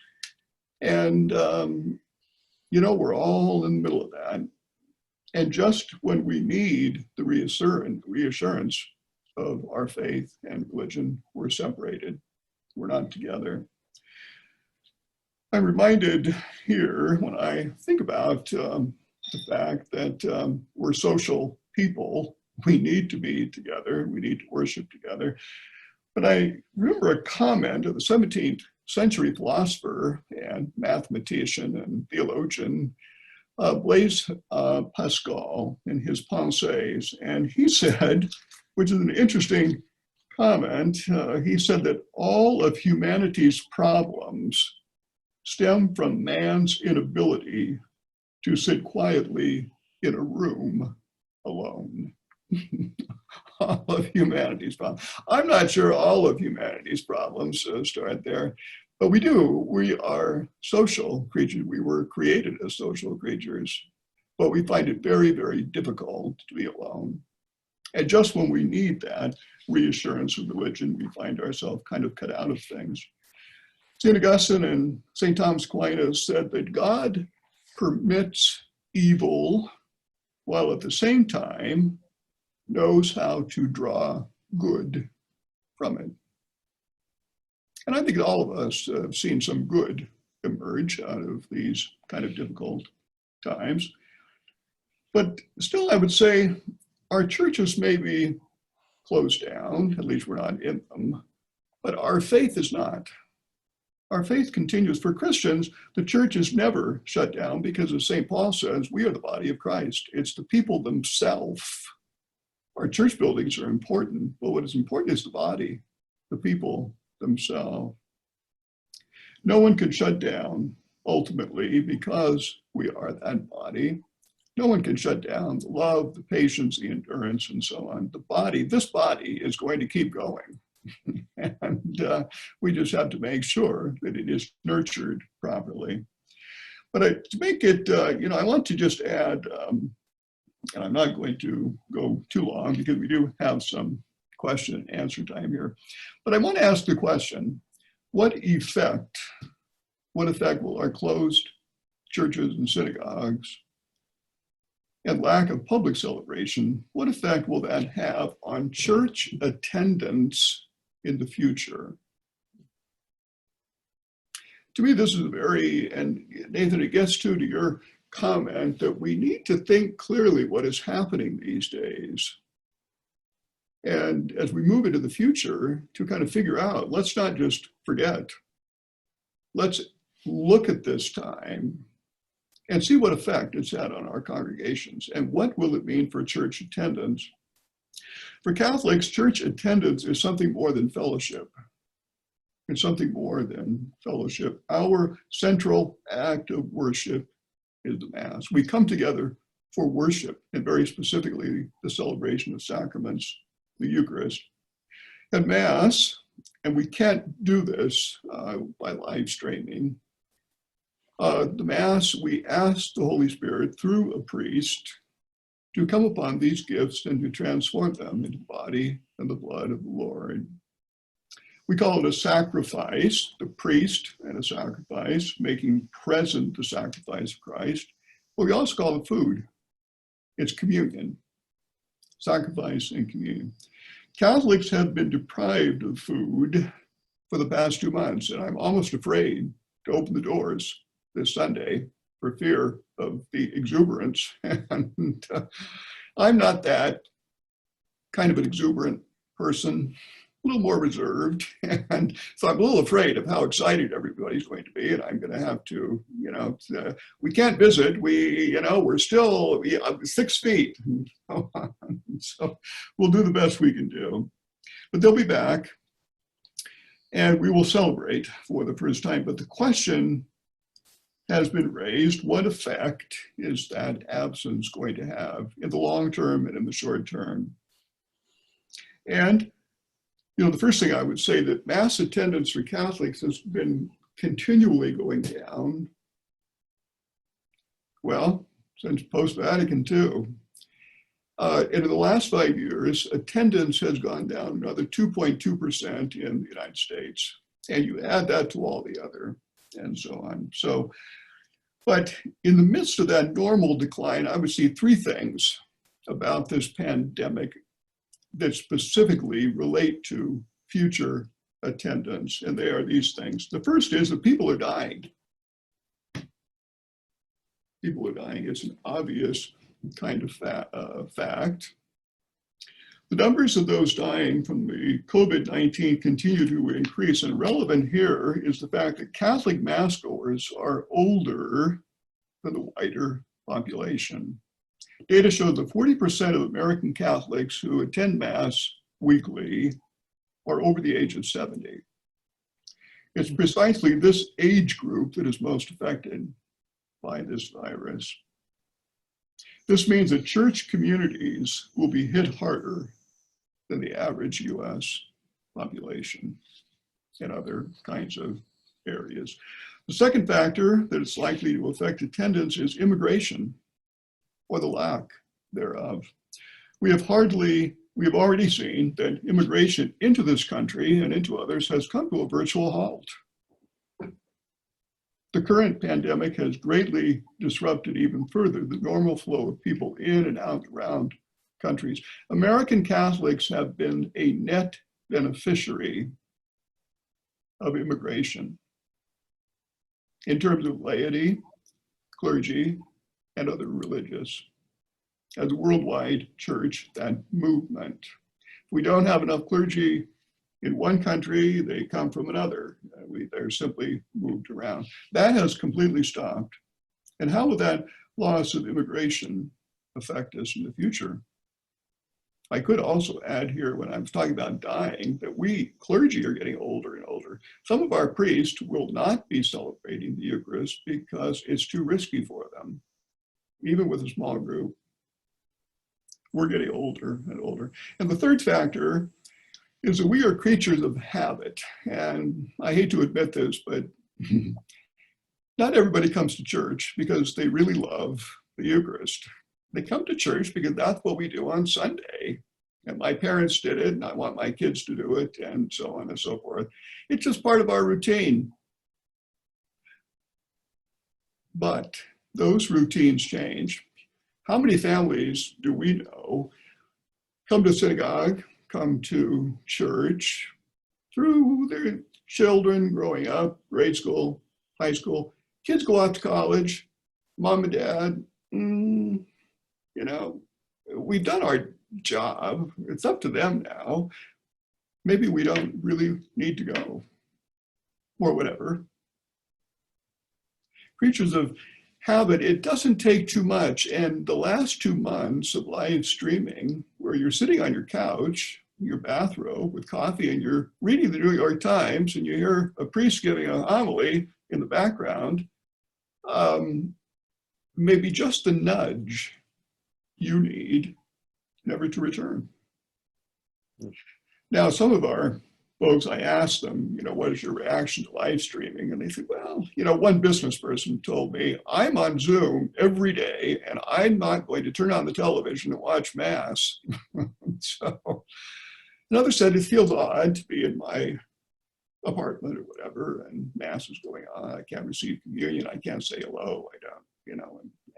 And, we're all in the middle of that. And just when we need the reassurance of our faith and religion, we're separated. We're not together. I'm reminded here when I think about the fact that we're social people. We need to be together. We need to worship together. But I remember a comment of the 17th century philosopher and mathematician and theologian, Blaise Pascal, in his Pensées. And he said, which is an interesting comment, he said that all of humanity's problems stem from man's inability to sit quietly in a room alone. All of humanity's problems. I'm not sure all of humanity's problems start there, but we do. We are social creatures. We were created as social creatures, but we find it very, very difficult to be alone. And just when we need that reassurance of religion, we find ourselves kind of cut out of things. St. Augustine and St. Thomas Aquinas said that God permits evil while at the same time knows how to draw good from it. And I think all of us have seen some good emerge out of these kind of difficult times. But still, I would say our churches may be closed down, at least we're not in them, but our faith is not. Our faith continues. For Christians, the church is never shut down because, as St. Paul says, we are the body of Christ. It's the people themselves. Our church buildings are important, but what is important is the body, the people themselves. No one can shut down, ultimately, because we are that body. No one can shut down the love, the patience, the endurance, and so on. The body, this body is going to keep going. And we just have to make sure that it is nurtured properly. But to make it, I want to just add, and I'm not going to go too long because we do have some question and answer time here. But I want to ask the question, what effect will our closed churches and synagogues and lack of public celebration, what effect will that have on church attendance in the future? To me, this is and Nathan, it gets to your comment that we need to think clearly what is happening these days. And as we move into the future, to kind of figure out, let's not just forget. Let's look at this time and see what effect it's had on our congregations and what will it mean for church attendance. For Catholics, church attendance is something more than fellowship. It's something more than fellowship. Our central act of worship is the Mass. We come together for worship, and very specifically the celebration of sacraments, the Eucharist. At Mass, and we can't do this by live streaming, the Mass, we ask the Holy Spirit through a priest to come upon these gifts and to transform them into the body and the blood of the Lord. We call it a sacrifice, the priest and a sacrifice, making present the sacrifice of Christ. But we also call it food. It's communion, sacrifice and communion. Catholics have been deprived of food for the past 2 months, and I'm almost afraid to open the doors this Sunday for fear of the exuberance. And I'm not that kind of an exuberant person, little more reserved. And so I'm a little afraid of how excited everybody's going to be. And I'm going to have to, we can't visit. We're still 6 feet. So we'll do the best we can do. But they'll be back and we will celebrate for the first time. But the question has been raised, what effect is that absence going to have in the long term and in the short term? And the first thing I would say that Mass attendance for Catholics has been continually going down. Well, since post-Vatican II. And in the last 5 years, attendance has gone down another 2.2% in the United States. And you add that to all the other and so on. So, but in the midst of that normal decline, I would see 3 things about this pandemic that specifically relate to future attendance, and they are these things. The first is that people are dying. People are dying. It's an obvious kind of fact. The numbers of those dying from the COVID-19 continue to increase, and relevant here is the fact that Catholic Mass goers are older than the wider population. Data show that 40% of American Catholics who attend Mass weekly are over the age of 70. It's precisely this age group that is most affected by this virus. This means that church communities will be hit harder than the average US population and other kinds of areas. The second factor that is likely to affect attendance is immigration, or the lack thereof. We have already seen that immigration into this country and into others has come to a virtual halt. The current pandemic has greatly disrupted even further the normal flow of people in and out around countries. American Catholics have been a net beneficiary of immigration in terms of laity, clergy, and other religious. As a worldwide church, that movement. If we don't have enough clergy in one country, they come from another. They're simply moved around. That has completely stopped. And how will that loss of immigration affect us in the future? I could also add here, when I was talking about dying, that we clergy are getting older and older. Some of our priests will not be celebrating the Eucharist because it's too risky for them, even with a small group. We're getting older and older. And the third factor is that we are creatures of habit. And I hate to admit this, but not everybody comes to church because they really love the Eucharist. They come to church because that's what we do on Sunday. And my parents did it, and I want my kids to do it, and so on and so forth. It's just part of our routine. But those routines change. How many families do we know come to synagogue, come to church through their children growing up, grade school, high school, kids go off to college, mom and dad, we've done our job. It's up to them now. Maybe we don't really need to go, or whatever. Creatures of habit, it doesn't take too much. And the last 2 months of live streaming, where you're sitting on your couch, your bathrobe with coffee, and you're reading the New York Times, and you hear a priest giving a homily in the background, maybe just the nudge you need never to return. Now, some of our folks, I asked them, what is your reaction to live streaming? And they said, well, one business person told me, I'm on Zoom every day, and I'm not going to turn on the television and watch Mass. So another said, it feels odd to be in my apartment or whatever, and Mass is going on. I can't receive communion. I can't say hello. I don't,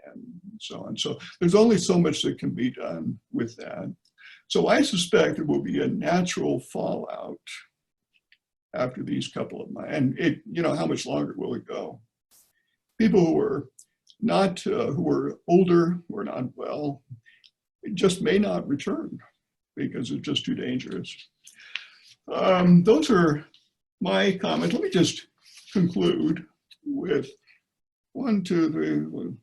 and so on. So there's only so much that can be done with that. So I suspect there will be a natural fallout after these couple of months. And how much longer will it go? People who are not, who are older, who are not well, just may not return because it's just too dangerous. Those are my comments. Let me just conclude with 1, 2, 3,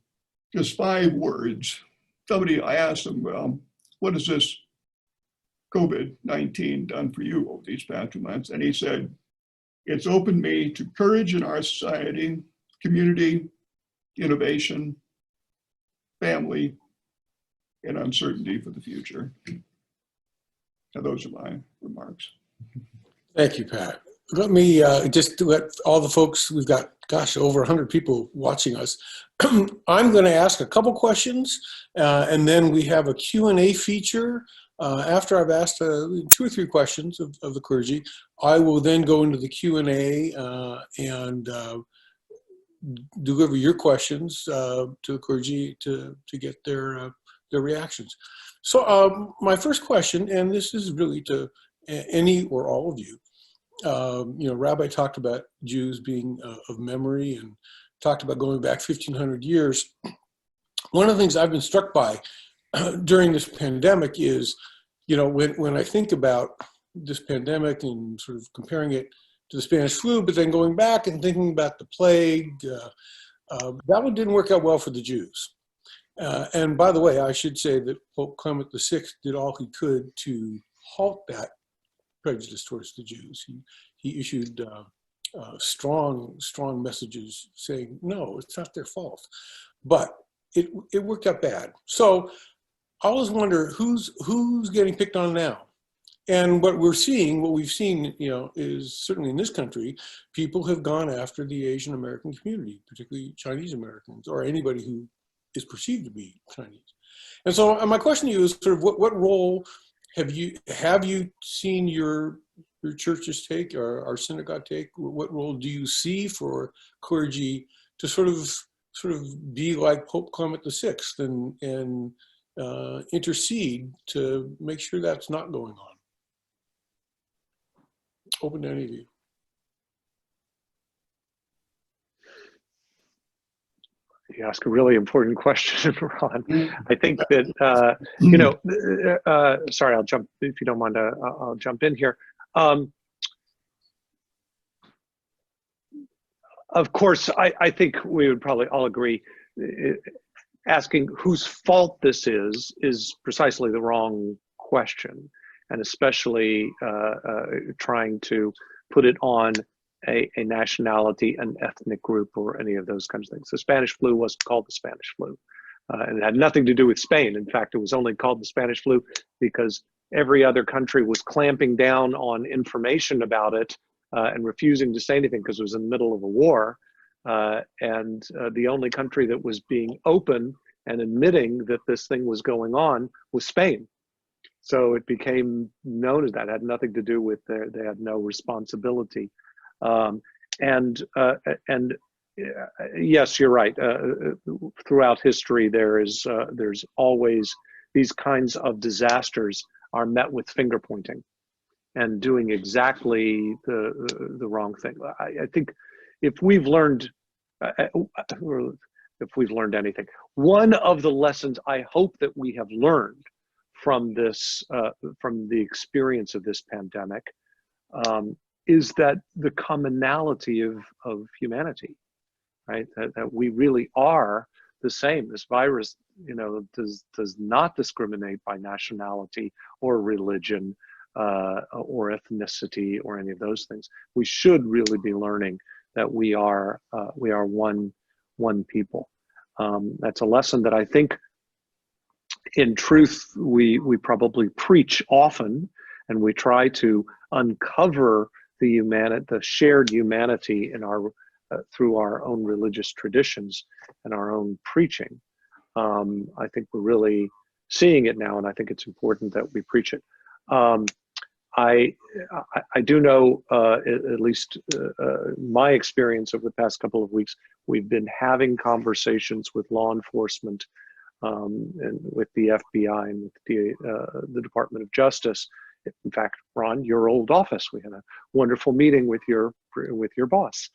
just 5 words. I asked them, well, what has this COVID-19 done for you over these past 2 months? And he said, it's opened me to courage in our society, community, innovation, family, and uncertainty for the future. And those are my remarks.
Thank you, Pat. Let me just let all the folks, we've got, gosh, over 100 people watching us. I'm going to ask a couple questions, and then we have a Q&A feature. After I've asked 2 or 3 questions of the clergy, I will then go into the Q&A and deliver your questions to the clergy to get their reactions. So my first question, and this is really to any or all of you, you know, Rabbi talked about Jews being of memory and talked about going back 1,500 years. One of the things I've been struck by during this pandemic is, you know, when I think about this pandemic and sort of comparing it to the Spanish flu, but then going back and thinking about the plague, that one didn't work out well for the Jews. And by the way, I should say that Pope Clement VI did all he could to halt that prejudice towards the Jews. He issued strong messages saying, no, it's not their fault. But it worked out bad. So I always wonder who's getting picked on now. And what we've seen, you know, is certainly in this country, people have gone after the Asian American community, particularly Chinese Americans, or anybody who is perceived to be Chinese. And so my question to you is sort of what role have you seen your churches take, or our synagogue take? What role do you see for clergy to sort of be like Pope Clement VI and intercede to make sure that's not going on? Open to any of you.
You ask a really important question, Ron. I think that, you know, sorry, I'll jump, if you don't mind, I'll jump in here. Of course, I think we would probably all agree, asking whose fault this is precisely the wrong question, and especially trying to put it on a nationality, an ethnic group, or any of those kinds of things. The Spanish flu wasn't called the Spanish flu, and it had nothing to do with Spain. In fact, it was only called the Spanish flu because every other country was clamping down on information about it and refusing to say anything because it was in the middle of a war. And the only country that was being open and admitting that this thing was going on was Spain. So it became known as that. It had nothing to do with they had no responsibility. Yes, you're right. Throughout history, there's always these kinds of disasters are met with finger pointing and doing exactly the wrong thing. I think if we've learned anything, one of the lessons I hope that we have learned from this, from the experience of this pandemic, is that the commonality of humanity, right? That we really are the same. This virus, you know, does not discriminate by nationality or religion or ethnicity or any of those things. We should really be learning that we are one people. That's a lesson that I think, in truth, we probably preach often, and we try to uncover the shared humanity in our through our own religious traditions and our own preaching. I think we're really seeing it now, and I think it's important that we preach it. I do know, at least my experience over the past couple of weeks, we've been having conversations with law enforcement and with the FBI and with the Department of Justice. In fact, Ron, your old office, we had a wonderful meeting with your boss.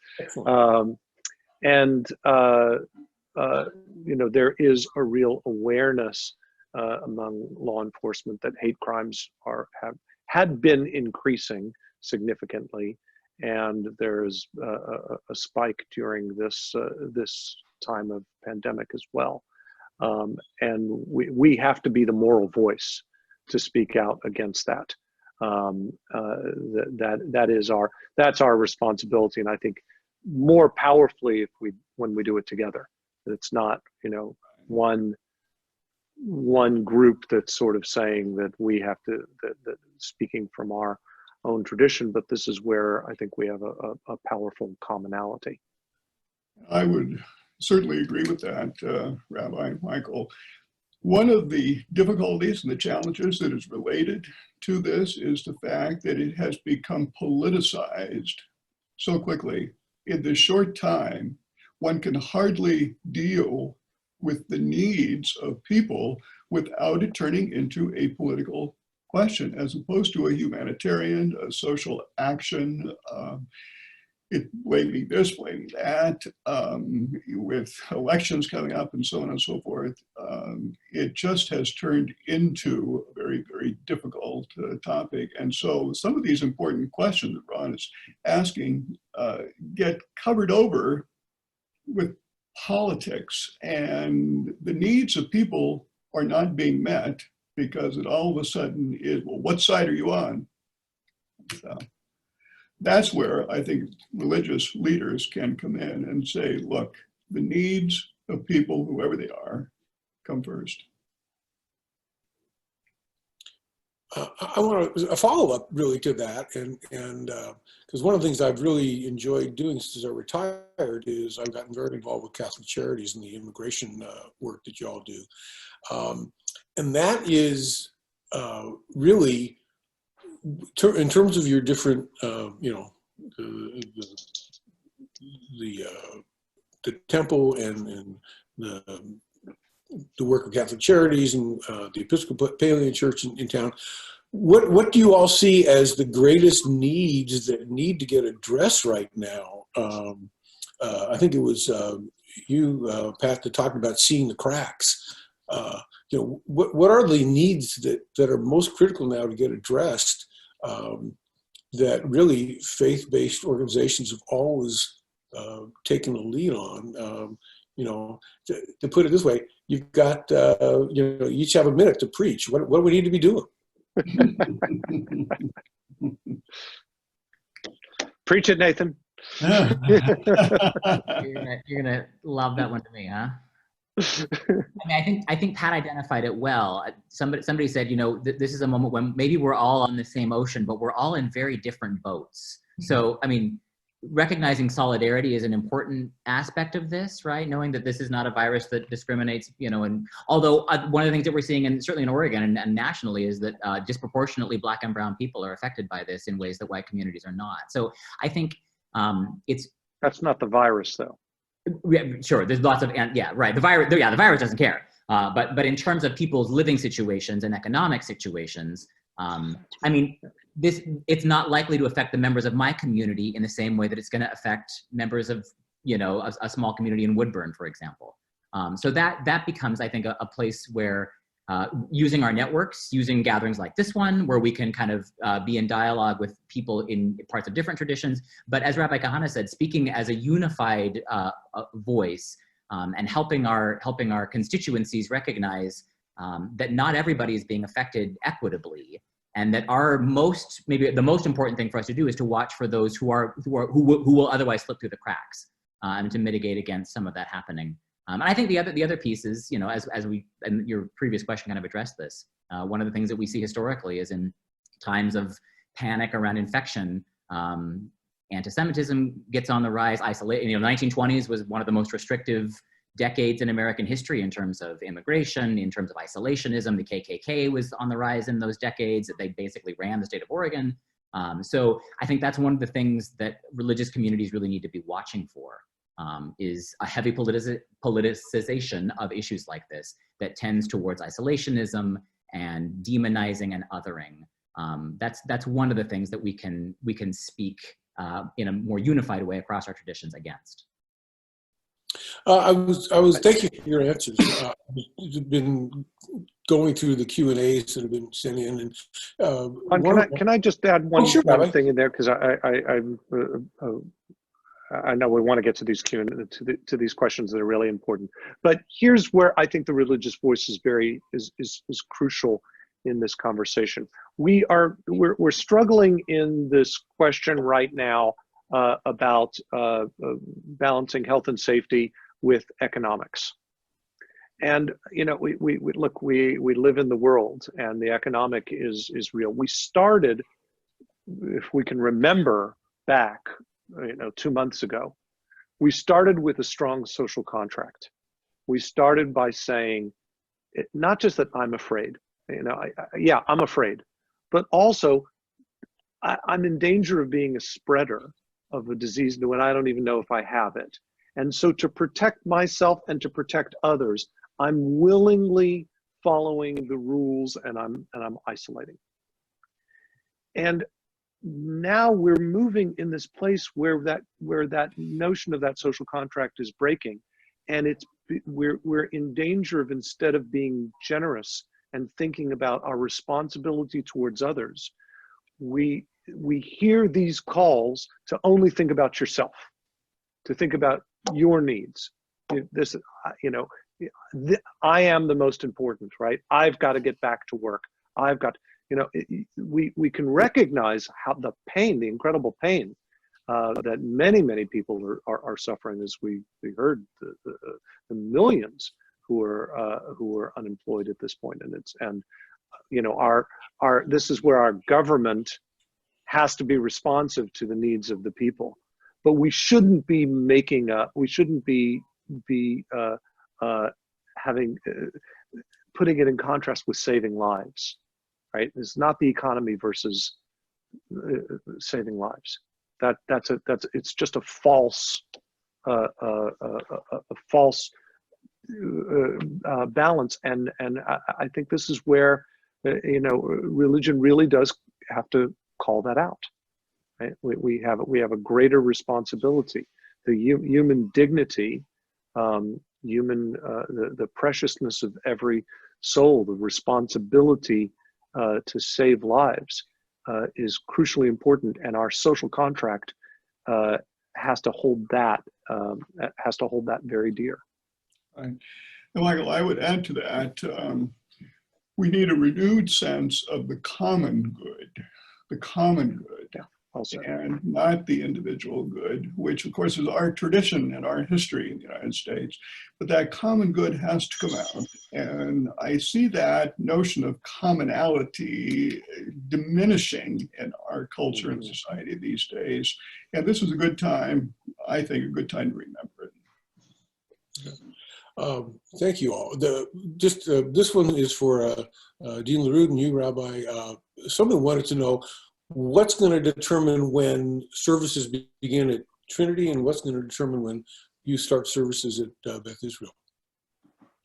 You know, there is a real awareness among law enforcement that hate crimes had been increasing significantly, and there's a spike during this this time of pandemic as well. And we have to be the moral voice to speak out against that. That's our responsibility, and I think more powerfully when we do it together. It's not, you know, one group that's sort of saying that we have to that speaking from our own tradition, but this is where I think we have a powerful commonality.
I would certainly agree with that, Rabbi Michael. One of the difficulties and the challenges that is related to this is the fact that it has become politicized so quickly. In this short time, one can hardly deal with the needs of people without it turning into a political question, as opposed to a humanitarian, a social action, it blaming this, blaming that, with elections coming up and so on and so forth. It just has turned into a very, very difficult topic. And so some of these important questions that Ron is asking get covered over with politics, and the needs of people are not being met because it all of a sudden is, well, what side are you on? So that's where I think religious leaders can come in and say, look, the needs of people, whoever they are, come first.
I want a follow-up really to that, and because one of the things I've really enjoyed doing since I retired is I've gotten very involved with Catholic Charities and the immigration work that you all do, and that is really in terms of your different, you know, the temple and the work of Catholic Charities and the Episcopalian Church in town. What do you all see as the greatest needs that need to get addressed right now? I think it was you, Pat, that talked about seeing the cracks. You know, what are the needs that are most critical now to get addressed that really faith-based organizations have always taken the lead on? You know, to put it this way, you've got, you know, you each have a minute to preach. What do we need to be doing?
Preach it, Nathan.
You're gonna lob that one to me, huh? I mean, I think Pat identified it well. Somebody said, you know, this is a moment when maybe we're all on the same ocean, but we're all in very different boats. So, I mean, recognizing solidarity is an important aspect of this, right? Knowing that this is not a virus that discriminates, you know, and although one of the things that we're seeing, and certainly in Oregon and nationally, is that disproportionately Black and brown people are affected by this in ways that white communities are not. So I think
that's not the virus, though.
Yeah, sure. There's lots of, yeah, right. The virus doesn't care. But in terms of people's living situations and economic situations, I mean, it's not likely to affect the members of my community in the same way that it's going to affect members of, you know, a small community in Woodburn, for example. So that becomes, I think, a place where using our networks, using gatherings like this one, where we can kind of be in dialogue with people in parts of different traditions. But as Rabbi Cahana said, speaking as a unified voice and helping our constituencies recognize that not everybody is being affected equitably, and that maybe the most important thing for us to do is to watch for those who will otherwise slip through the cracks, and to mitigate against some of that happening. And I think the other piece is, you know, as we, and your previous question kind of addressed this, one of the things that we see historically is in times of panic around infection, anti-Semitism gets on the rise. You know, 1920s was one of the most restrictive decades in American history in terms of immigration, in terms of isolationism. The KKK was on the rise in those decades. They basically ran the state of Oregon. So I think that's one of the things that religious communities really need to be watching for. Is a heavy politicization of issues like this that tends towards isolationism and demonizing and othering. That's one of the things that we can speak in a more unified way across our traditions against.
I was thank you for your answers. I've been going through the Q&As that have been sent in, and
Can I just add one,
sure,
one
Rabbi.
thing in there, because I know we want to get to these to these questions that are really important. But here's where I think the religious voice is is crucial in this conversation. We're struggling in this question right now about balancing health and safety with economics. And we live in the world, and the economic is real. We started, if we can remember back, 2 months ago, we started with a strong social contract. We started by saying, not just that I'm afraid, yeah, I'm afraid, but also I'm in danger of being a spreader of a disease when I don't even know if I have it. And so to protect myself and to protect others, I'm willingly following the rules, and I'm isolating. And now we're moving in this place where that notion of that social contract is breaking, and we're in danger of, instead of being generous and thinking about our responsibility towards others, we hear these calls to only think about yourself, to think about your needs. I am the most important, right? I've got to get back to work. I've got, we can recognize how the pain, the incredible pain that many people are suffering, as we heard, the millions who are unemployed at this point. And this is where our government has to be responsive to the needs of the people. But we shouldn't be putting it in contrast with saving lives, right? It's not the economy versus saving lives. It's just a false balance, and I think this is where religion really does have to call that out. Right? We have a greater responsibility. The human dignity, the preciousness of every soul, the responsibility to save lives is crucially important, and our social contract has to hold that very dear.
Right. And Michael, I would add to that, we need a renewed sense of the common good,
Yeah, also.
And not the individual good, which of course is our tradition and our history in the United States. But that common good has to come out. And I see that notion of commonality diminishing in our culture and society these days. And this is a good time, I think, a good time to remember it.
Thank you all. This one is for Dean LeRud and you, Rabbi. Someone wanted to know what's going to determine when services begin at Trinity, and what's going to determine when you start services at Beth Israel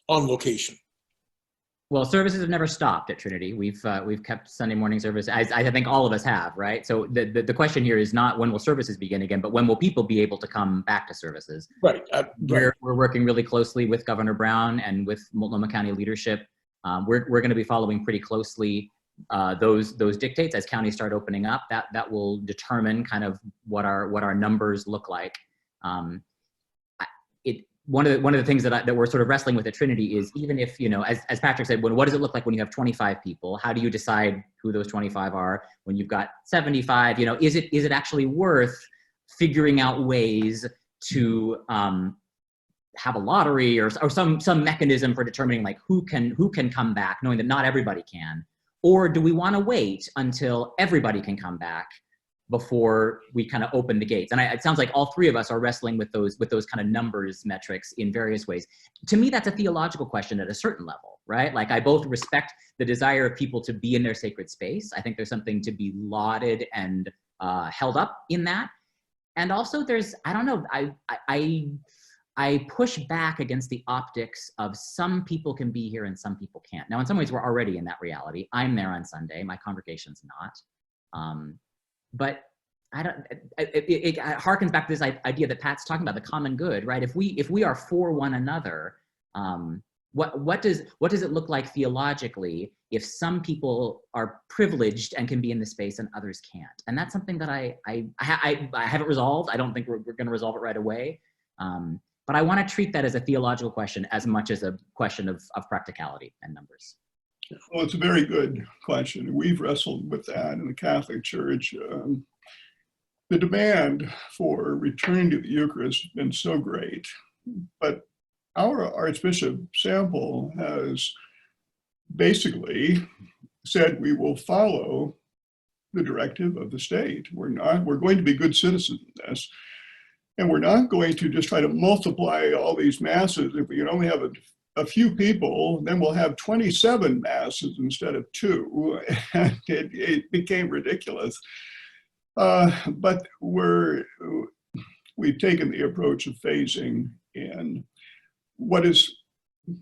on location.
Well, services have never stopped at Trinity. We've kept Sunday morning service, as I think all of us have, right? So the question here is not when will services begin again, but when will people be able to come back to services?
Right.
We're working really closely with Governor Brown and with Multnomah County leadership. We're going to be following pretty closely those dictates as counties start opening up. That will determine kind of what our numbers look like. One of the things that we're sort of wrestling with at Trinity is, even if, as Patrick said, what does it look like when you have 25 people? How do you decide who those 25 are when you've got 75? Is it actually worth figuring out ways to have a lottery or some mechanism for determining like who can come back, knowing that not everybody can? Or do we want to wait until everybody can come back before we kind of open the gates? And it sounds like all three of us are wrestling with those kind of numbers metrics in various ways. To me, that's a theological question at a certain level, right? Like, I both respect the desire of people to be in their sacred space. I think there's something to be lauded and held up in that. And also there's, I don't know, I push back against the optics of some people can be here and some people can't. Now, in some ways, we're already in that reality. I'm there on Sunday. My congregation's not. But I don't, it harkens back to this idea that Pat's talking about, the common good, right? If we are for one another, what does it look like theologically if some people are privileged and can be in the space and others can't? And that's something that I haven't resolved. I don't think we're going to resolve it right away. But I want to treat that as a theological question as much as a question of practicality and numbers.
Well, it's a very good question. We've wrestled with that in the Catholic Church. The demand for returning to the Eucharist has been so great, but our Archbishop Sample has basically said we will follow the directive of the state. We're going to be good citizens in this, and we're not going to just try to multiply all these masses. If we can only have a few people, then we'll have 27 masses instead of 2. And it became ridiculous. But we've taken the approach of phasing in. What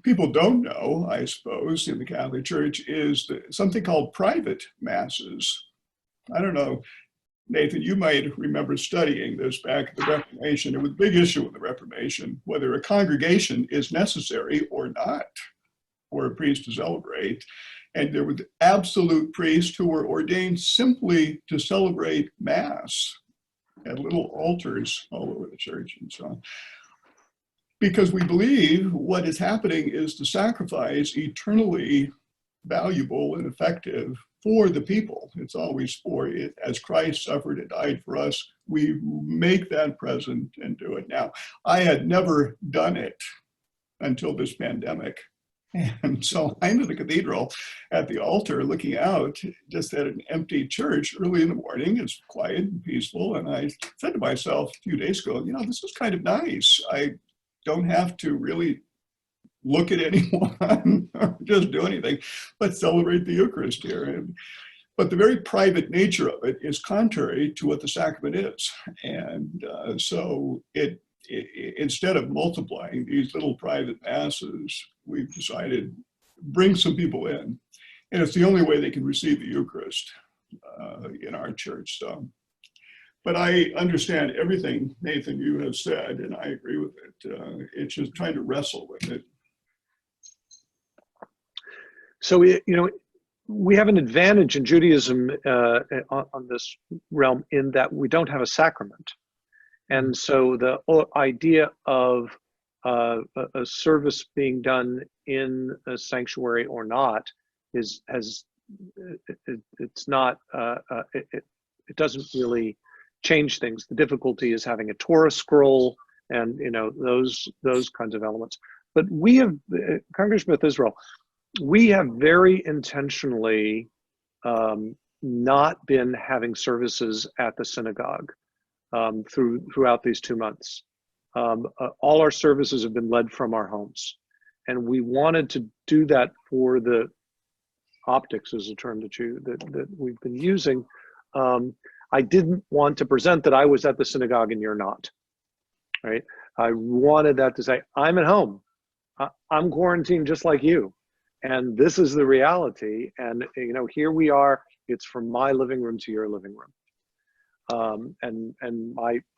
people don't know, I suppose, in the Catholic Church is something called private masses. I don't know, Nathan, you might remember studying this back at the Reformation. It was a big issue in the Reformation, whether a congregation is necessary or not for a priest to celebrate. And there were absolute priests who were ordained simply to celebrate Mass at little altars all over the church and so on. Because we believe what is happening is the sacrifice eternally valuable and effective for the people. It's always for it. As Christ suffered and died for us, we make that present and do it now. I had never done it until this pandemic. And so I'm in the cathedral at the altar looking out just at an empty church early in the morning. It's quiet and peaceful. And I said to myself a few days ago, this is kind of nice. I don't have to really look at anyone or just do anything, but celebrate the Eucharist here. But the very private nature of it is contrary to what the sacrament is. And so instead of multiplying these little private masses, we've decided bring some people in. And it's the only way they can receive the Eucharist in our church. So, but I understand everything, Nathan, you have said, and I agree with it. It's just trying to wrestle with it.
So, we have an advantage in Judaism on this realm in that we don't have a sacrament. And so the idea of a service being done in a sanctuary or not it doesn't really change things. The difficulty is having a Torah scroll and those kinds of elements. But we have, Congregation Beth Israel, we have very intentionally not been having services at the synagogue throughout these 2 months. All our services have been led from our homes. And we wanted to do that for the optics, is a term that we've been using. I didn't want to present that I was at the synagogue and you're not, right? I wanted that to say, I'm at home. I'm quarantined just like you. And this is the reality. And, here we are. It's from my living room to your living room. And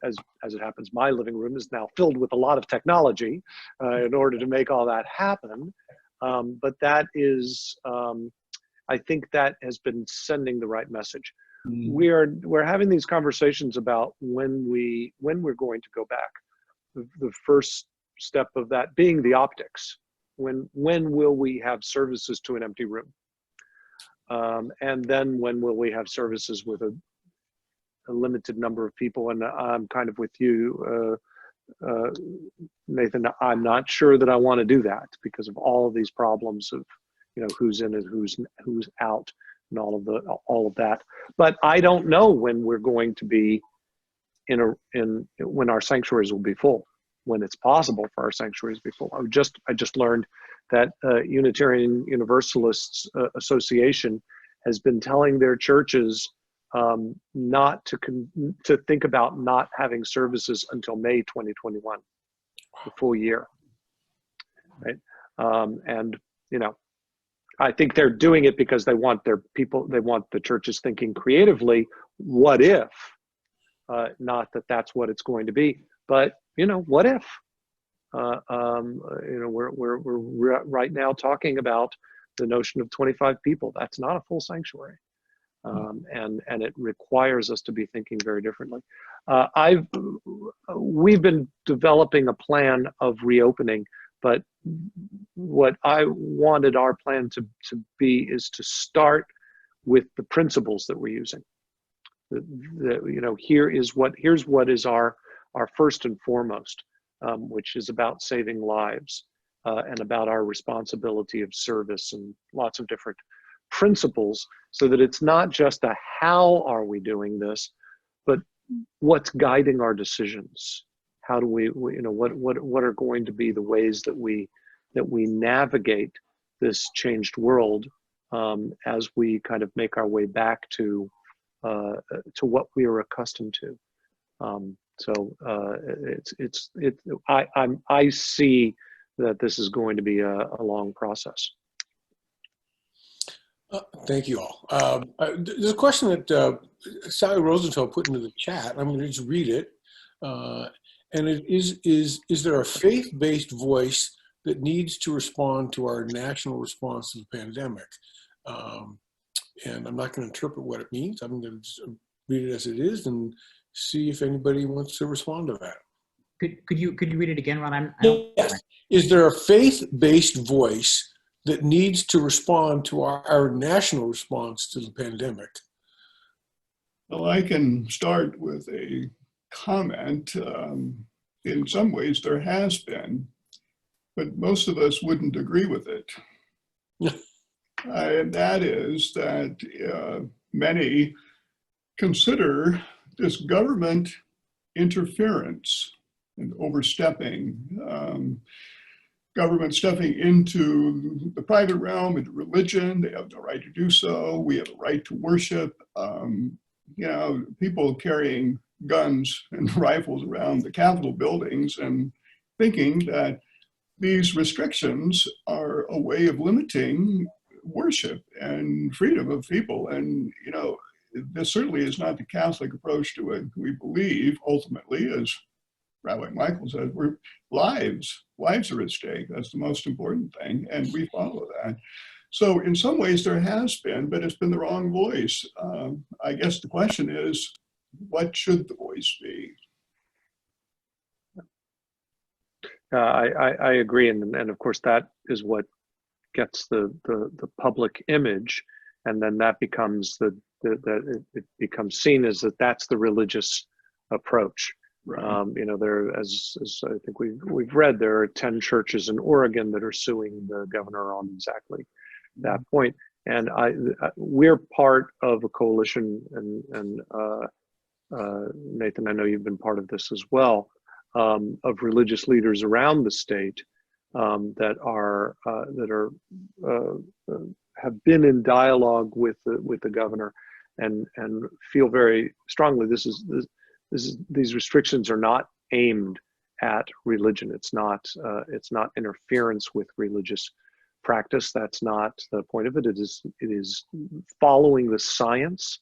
as it happens, my living room is now filled with a lot of technology in order to make all that happen. But that is, I think that has been sending the right message. We're having these conversations about when we're going to go back. The first step of that being the optics. When will we have services to an empty room? And then when will we have services with a limited number of people? And I'm kind of with you, Nathan. I'm not sure that I want to do that because of all of these problems of, who's in and who's out and all of that. But I don't know when we're going to be when our sanctuaries will be full, when it's possible for our sanctuaries to be full. I just learned that Unitarian Universalists Association has been telling their churches not to think about not having services until May 2021, the full year, right? And I think they're doing it because they want the churches thinking creatively. What if Not that that's what it's going to be, but what if? We're right now talking about the notion of 25 people. That's not a full sanctuary, and it requires us to be thinking very differently. We've been developing a plan of reopening, but what I wanted our plan to be is to start with the principles that we're using. Here's what is our first and foremost, which is about saving lives and about our responsibility of service and lots of different principles, so that it's not just a how are we doing this, but what's guiding our decisions. How do we what are going to be the ways that we navigate this changed world as we kind of make our way back to what we are accustomed to. I see that this is going to be a long process.
Thank you all. There's a question that Sally Rosenthal put into the chat. I'm going to just read it. And it is there a faith-based voice that needs to respond to our national response to the pandemic? And I'm not going to interpret what it means. I'm going to just read it as it is and see if anybody wants to respond to that.
Could you read it again, Ron?
Yes. Is there a faith-based voice that needs to respond to our national response to the pandemic?
Well, I can start with a comment. In some ways, there has been, but most of us wouldn't agree with it. And that is that many consider this government interference and overstepping, government stepping into the private realm, into religion. They have the right to do so. We have a right to worship. People carrying guns and rifles around the Capitol buildings and thinking that these restrictions are a way of limiting worship and freedom of people. And, this certainly is not the Catholic approach to it. We believe ultimately, as Rabbi Michael said, lives are at stake. That's the most important thing, and we follow that. So in some ways there has been, but it's been the wrong voice. I guess the question is, what should the voice be?
I agree, and of course that is what gets the public image, and then that becomes it becomes seen as that's the religious approach. Right. There, as I think we've read, there are 10 churches in Oregon that are suing the governor on exactly that point. And we're part of a coalition, and Nathan, I know you've been part of this as well, of religious leaders around the state that have been in dialogue with the governor and feel very strongly these restrictions are not aimed at religion. It's not interference with religious practice. That's not the point of it. It is following the science.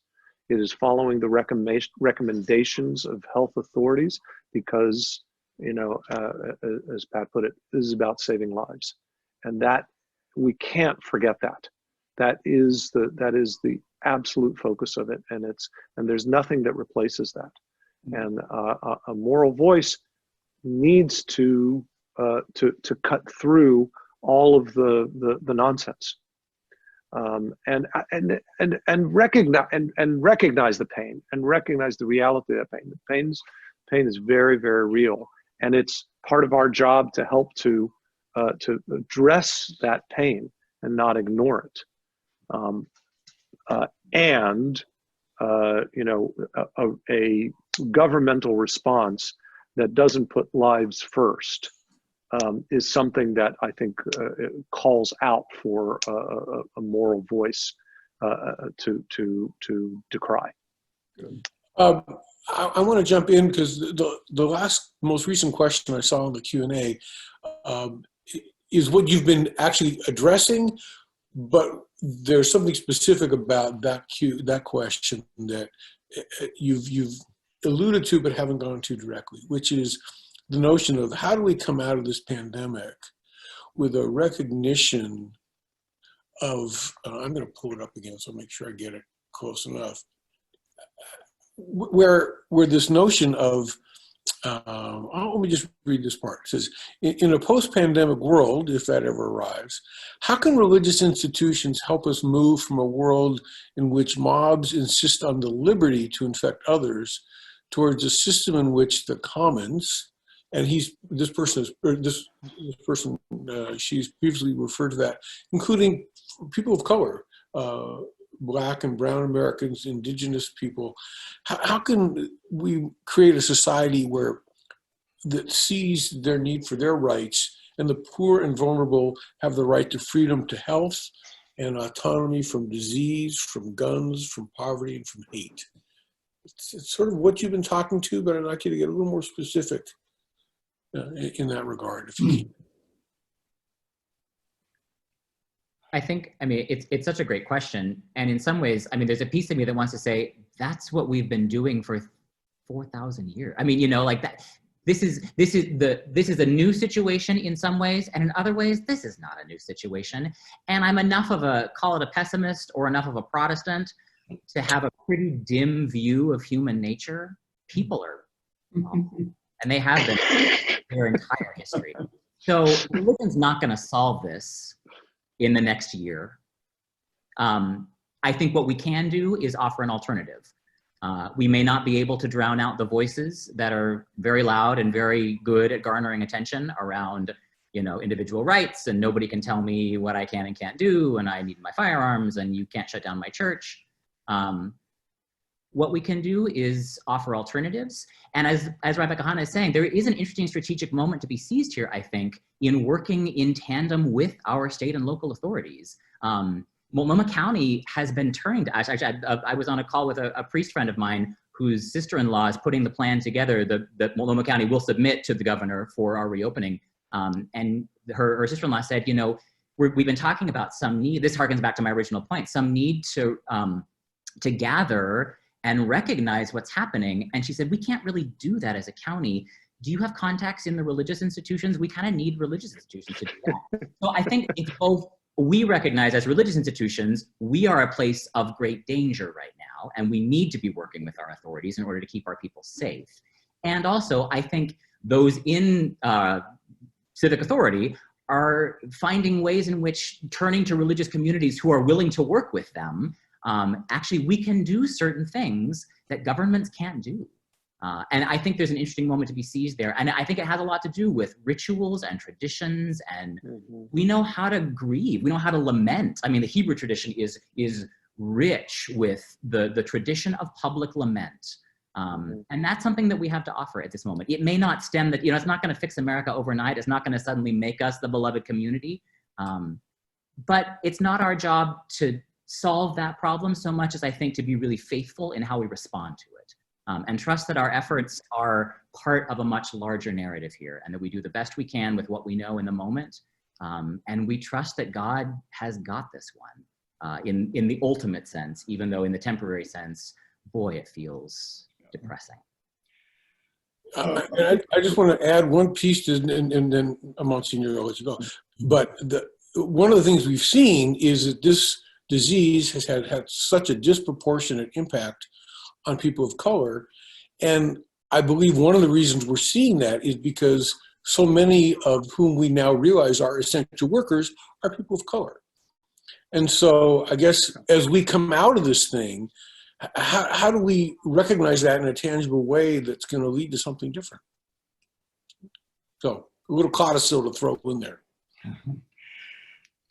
It is following the recommendations of health authorities, because as Pat put it, this is about saving lives, and that we can't forget that. That is the absolute focus of it, and there's nothing that replaces that. And a moral voice needs to cut through all of the nonsense, and recognize the pain, and recognize the reality of that pain. The pain is very, very real, and it's part of our job to help to address that pain and not ignore it. A governmental response that doesn't put lives first is something that I think calls out for a moral voice to decry.
I want to jump in because the most recent question I saw in the Q&A is what you've been actually addressing, but there's something specific about that question that you've alluded to but haven't gone to directly, which is the notion of how do we come out of this pandemic with a recognition of, I'm going to pull it up again so I'll make sure I get it close enough, where this notion of, let me just read this part. It says, in a post-pandemic world, if that ever arrives, how can religious institutions help us move from a world in which mobs insist on the liberty to infect others towards a system in which the commons, and this person, she's previously referred to that, including people of color, Black and brown Americans, indigenous people. How can we create a society that sees their need for their rights, and the poor and vulnerable have the right to freedom to health and autonomy from disease, from guns, from poverty, and from hate? It's sort of what you've been talking to, but I'd like you to get a little more specific in that regard, if you can.
I think, I mean, it's such a great question. And in some ways, I mean, there's a piece of me that wants to say, that's what we've been doing for 4,000 years. I mean, you know, like that, this is a new situation in some ways, and in other ways, this is not a new situation. And I'm enough of call it a pessimist or enough of a Protestant to have a pretty dim view of human nature. People are awful, and they have been their entire history. So religion's not going to solve this in the next year. I think what we can do is offer an alternative. We may not be able to drown out the voices that are very loud and very good at garnering attention around, you know, individual rights, and nobody can tell me what I can and can't do, and I need my firearms, and you can't shut down my church. What we can do is offer alternatives. And as Rabbi Cahana is saying, there is an interesting strategic moment to be seized here, I think, in working in tandem with our state and local authorities. Multnomah County has been turning to, actually, I was on a call with a priest friend of mine whose sister-in-law is putting the plan together that Multnomah County will submit to the governor for our reopening. And her sister-in-law said, you know, we've been talking about some need, this harkens back to my original point, some need to gather and recognize what's happening. And she said, we can't really do that as a county. Do you have contacts in the religious institutions? We kind of need religious institutions to do that. So I think it's both, we recognize as religious institutions, we are a place of great danger right now, and we need to be working with our authorities in order to keep our people safe. And also, I think those in civic authority are finding ways in which turning to religious communities who are willing to work with them, actually we can do certain things that governments can't do. And I think there's an interesting moment to be seized there. And I think it has a lot to do with rituals and traditions, and we know how to grieve, we know how to lament. I mean, the Hebrew tradition is rich with the tradition of public lament. And that's something that we have to offer at this moment. It may not stem that, you know, it's not going to fix America overnight. It's not going to suddenly make us the beloved community. But it's not our job to solve that problem so much as I think to be really faithful in how we respond to it. And trust that our efforts are part of a much larger narrative here, and that we do the best we can with what we know in the moment. And we trust that God has got this one in the ultimate sense, even though in the temporary sense, boy, it feels depressing.
I just want to add one piece to, and then Monsignor, I'll let you go. But one of the things we've seen is that this disease has had such a disproportionate impact on people of color. And I believe one of the reasons we're seeing that is because so many of whom we now realize are essential workers are people of color. And so I guess as we come out of this thing, how do we recognize that in a tangible way that's going to lead to something different? So a little codicil to throw in there.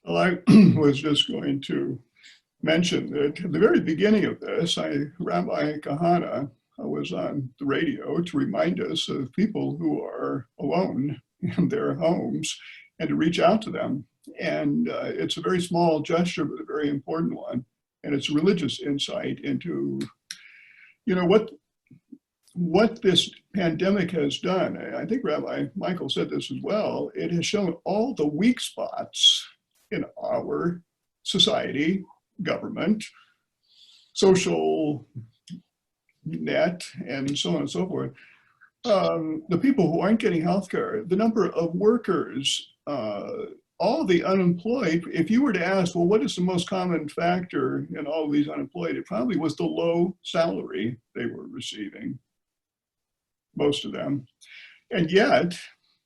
Well, I was just going to mention that at the very beginning of this, Rabbi Kahana was on the radio to remind us of people who are alone in their homes and to reach out to them. And it's a very small gesture, but a very important one. And it's a religious insight into, you know, what this pandemic has done. I think Rabbi Michael said this as well. It has shown all the weak spots in our society, government, social net and so on and so forth, the people who aren't getting health care, the number of workers, all the unemployed, if you were to ask, well, what is the most common factor in all of these unemployed, it probably was the low salary they were receiving, most of them, and yet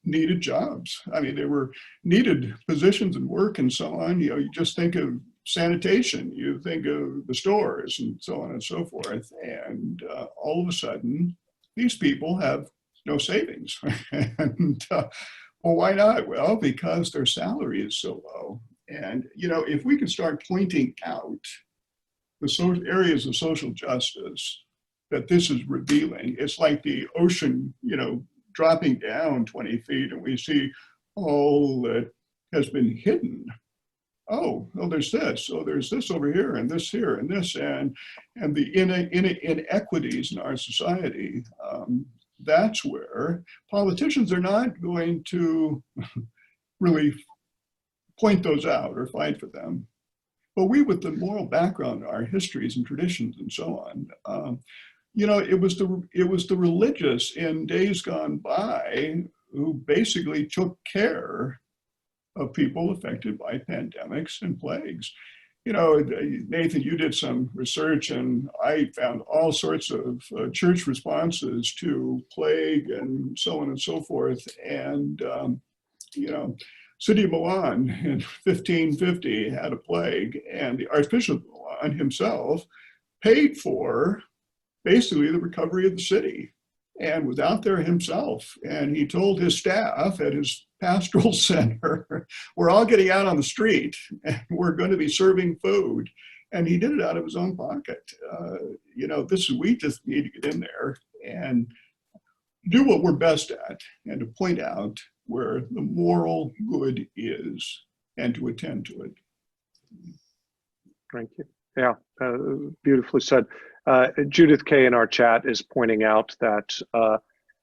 needed jobs. I mean, they were needed positions and work and so on. You know, you just think of sanitation, you think of the stores and so on and so forth. And all of a sudden, these people have no savings. And well, why not? Well, because their salary is so low. And, you know, if we can start pointing out the areas of social justice that this is revealing, it's like the ocean, you know, dropping down 20 feet and we see all that has been hidden. Oh, well, there's this. Oh, there's this over here and this here and this, and the inequities in our society. That's where politicians are not going to really point those out or fight for them. But we, with the moral background, our histories and traditions and so on, you know, it was the religious in days gone by who basically took care of people affected by pandemics and plagues. You know, Nathan, you did some research and I found all sorts of church responses to plague and so on and so forth. And, you know, city of Milan in 1550 had a plague and the Archbishop of Milan himself paid for basically the recovery of the city and was out there himself. And he told his staff at his pastoral center, we're all getting out on the street and we're going to be serving food. And he did it out of his own pocket. You know, we just need to get in there and do what we're best at and to point out where the moral good is and to attend to it.
Thank you. Yeah, beautifully said. Judith K in our chat is pointing out that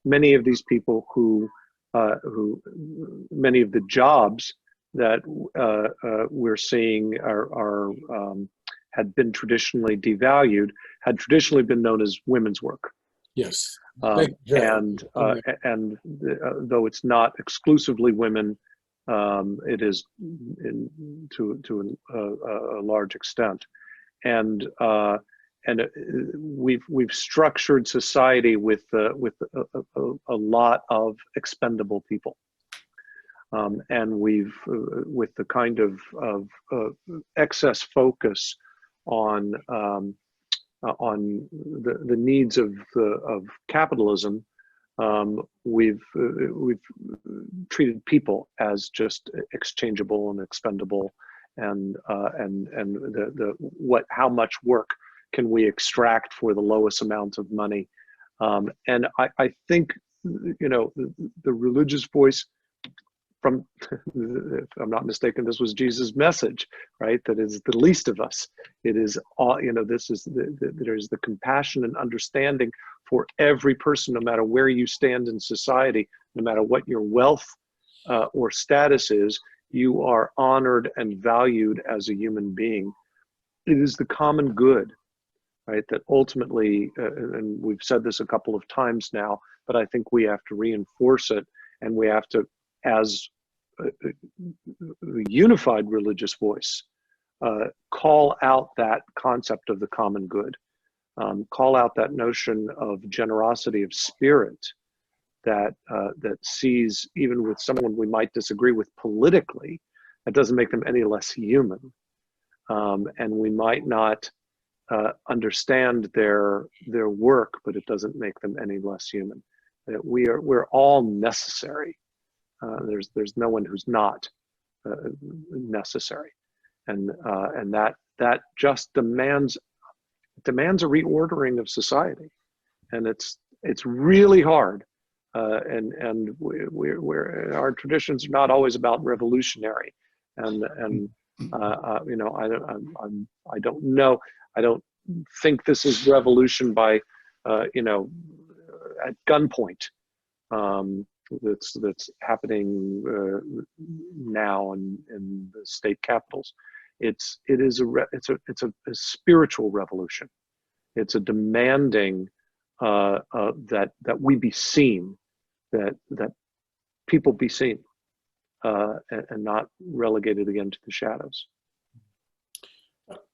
many of these people who many of the jobs that we're seeing had been traditionally devalued, had traditionally been known as women's work.
Yes.
And though it's not exclusively women, it is to a large extent. And we've structured society with a lot of expendable people, and we've with the kind of excess focus on the needs of capitalism. We've treated people as just exchangeable and expendable, and how much work can we extract for the lowest amount of money? And I think, you know, the religious voice, from, if I'm not mistaken, this was Jesus' message, right? That is the least of us. It is all, you know, this is there's the compassion and understanding for every person, no matter where you stand in society, no matter what your wealth or status is, you are honored and valued as a human being. It is the common good, right? That ultimately, and we've said this a couple of times now, but I think we have to reinforce it, and we have to, as a unified religious voice, call out that concept of the common good, call out that notion of generosity of spirit that sees, even with someone we might disagree with politically, that doesn't make them any less human, and we might not understand their work, but it doesn't make them any less human. We're all necessary. There's no one who's not necessary, and that just demands a reordering of society, and it's really hard. And our traditions are not always about revolutionary, and you know, I don't know. I don't think this is revolution by, you know, at gunpoint. That's happening now in the state capitals. It's a spiritual revolution. It's a demanding that we be seen, that people be seen, and not relegated again to the shadows.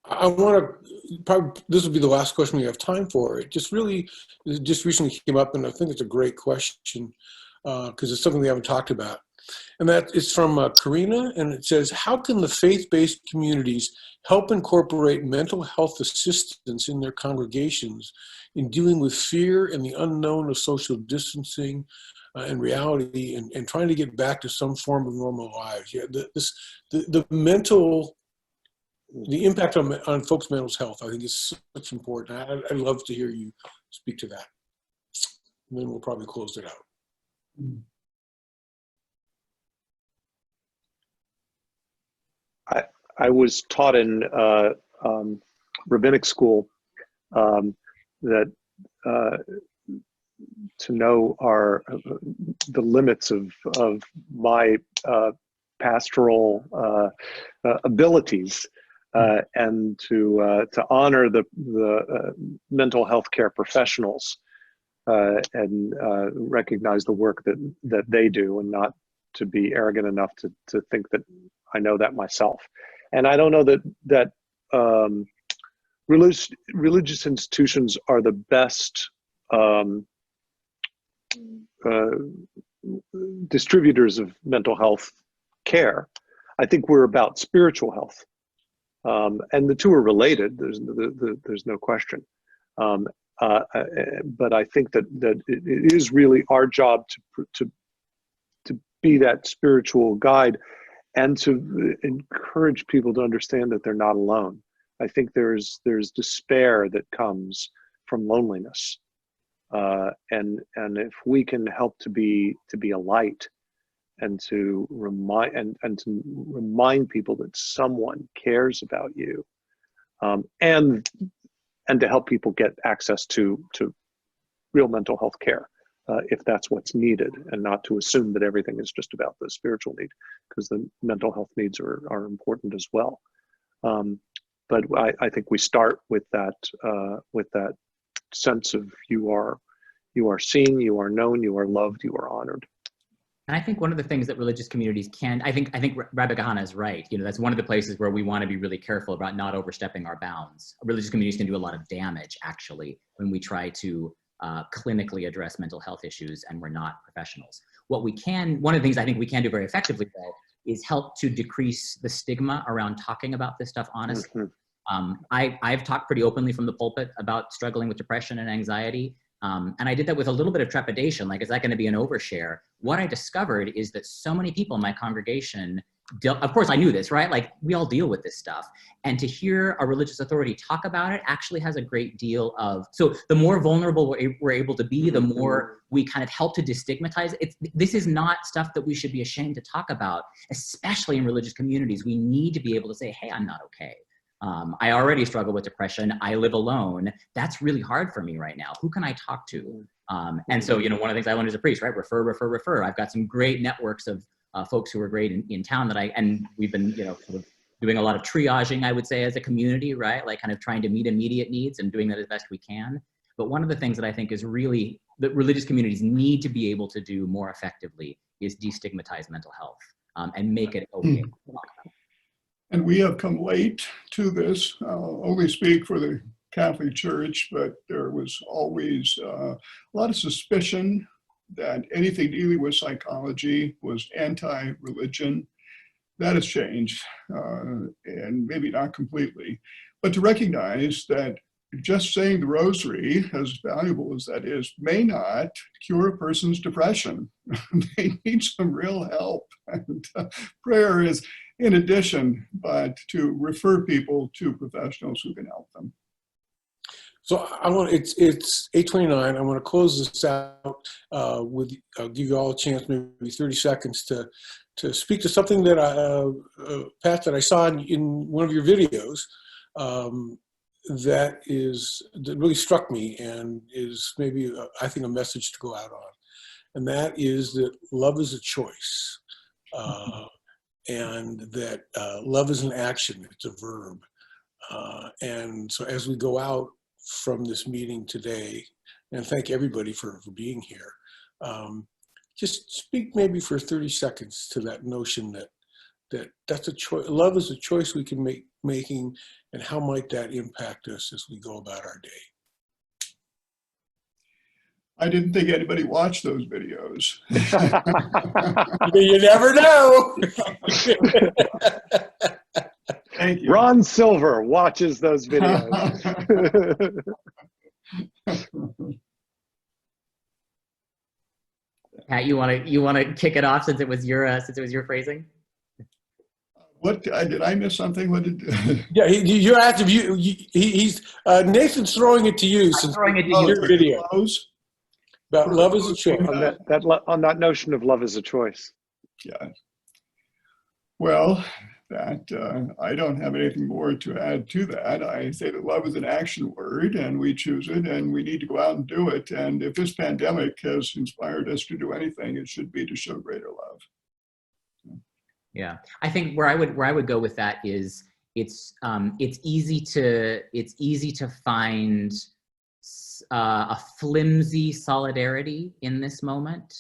I want to, probably this will be the last question we have time for. It just recently came up, and I think it's a great question because it's something we haven't talked about. And that is from Karina, and it says, how can the faith-based communities help incorporate mental health assistance in their congregations in dealing with fear and the unknown of social distancing and reality, and trying to get back to some form of normal lives? Yeah, the impact on folks' mental health, I think, is such important. I'd love to hear you speak to that. And then we'll probably close it out.
I was taught in rabbinic school that to know the limits of my pastoral abilities, and to honor the mental health care professionals, and recognize the work that they do, and not to be arrogant enough to think that I know that myself. And I don't know that religious institutions are the best distributors of mental health care. I think we're about spiritual health, and the two are related. There's no question. But I think that it is really our job to be that spiritual guide, and to encourage people to understand that they're not alone. I think there's despair that comes from loneliness, and if we can help to be a light, and to remind people that someone cares about you, and to help people get access to real mental health care, if that's what's needed, and not to assume that everything is just about the spiritual need, because the mental health needs are important as well. But I think we start with that sense of you are seen, you are known, you are loved, you are honored.
And I think one of the things that religious communities can, I think Rabbi Cahana is right. That's one of the places where we want to be really careful about not overstepping our bounds. Religious communities can do a lot of damage, actually, when we try to clinically address mental health issues and we're not professionals. One of the things I think we can do very effectively, though, is help to decrease the stigma around talking about this stuff honestly. Mm-hmm. I've talked pretty openly from the pulpit about struggling with depression and anxiety. And I did that with a little bit of trepidation, like, is that going to be an overshare? What I discovered is that so many people in my congregation, of course I knew this, right? Like, we all deal with this stuff. And to hear a religious authority talk about it actually has a great deal of, so the more vulnerable we're able to be, the more we kind of help to destigmatize it. This is not stuff that we should be ashamed to talk about, especially in religious communities. We need to be able to say, hey, I'm not okay. I already struggle with depression. I live alone. That's really hard for me right now. Who can I talk to? And so, one of the things I learned as a priest, right? Refer. I've got some great networks of folks who are great in town and we've been, sort of doing a lot of triaging, I would say, as a community, right? Like, kind of trying to meet immediate needs and doing that as best we can. But one of the things that I think is really that religious communities need to be able to do more effectively is destigmatize mental health and make it okay to talk about.
And we have come late to this. I'll only speak for the Catholic Church, but there was always a lot of suspicion that anything dealing with psychology was anti-religion. That has changed, and maybe not completely. But to recognize that just saying the rosary, as valuable as that is, may not cure a person's depression. They need some real help. And prayer is in addition, but to refer people to professionals who can help them.
So it's 8:29. I want to close this out with, I'll give you all a chance, maybe 30 seconds to speak to something that Pat, that I saw in one of your videos that really struck me and is maybe, I think, a message to go out on. And that is that love is a choice. And that love is an action, it's a verb. And so as we go out from this meeting today, and thank everybody for being here. Just speak maybe for 30 seconds to that notion that's a choice. Love is a choice we can making, and how might that impact us as we go about our day?
I didn't think anybody watched those videos.
You never know.
Thank you.
Ron Silver watches those videos.
Pat, you want to kick it off since it was your phrasing?
What did I miss something? What did?
Yeah, you're active. He's Nathan's throwing it to you since
throwing it to
your
you.
video about love is a choice.
On that notion of love is a choice.
Yeah. Well, that I don't have anything more to add to that. I say that love is an action word, and we choose it, and we need to go out and do it. And if this pandemic has inspired us to do anything, it should be to show greater love.
Yeah, I think where I would go with that is it's easy to find a flimsy solidarity in this moment,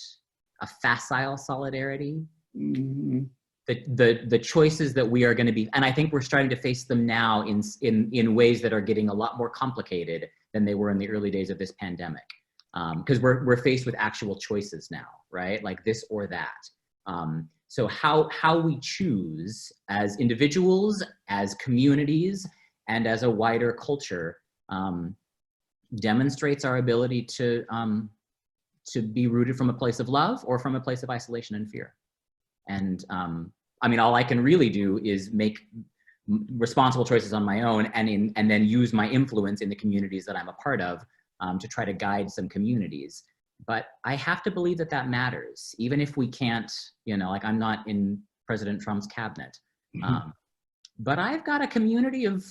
a facile solidarity.
Mm-hmm.
The choices that we are going to be, and I think we're starting to face them now in ways that are getting a lot more complicated than they were in the early days of this pandemic, because we're faced with actual choices now, right? Like this or that. So how we choose as individuals, as communities, and as a wider culture demonstrates our ability to be rooted from a place of love or from a place of isolation and fear. And I mean, all I can really do is make responsible choices on my own, and then use my influence in the communities that I'm a part of to try to guide some communities. But I have to believe that that matters, even if we can't, like I'm not in President Trump's cabinet.
Mm-hmm.
But I've got a community of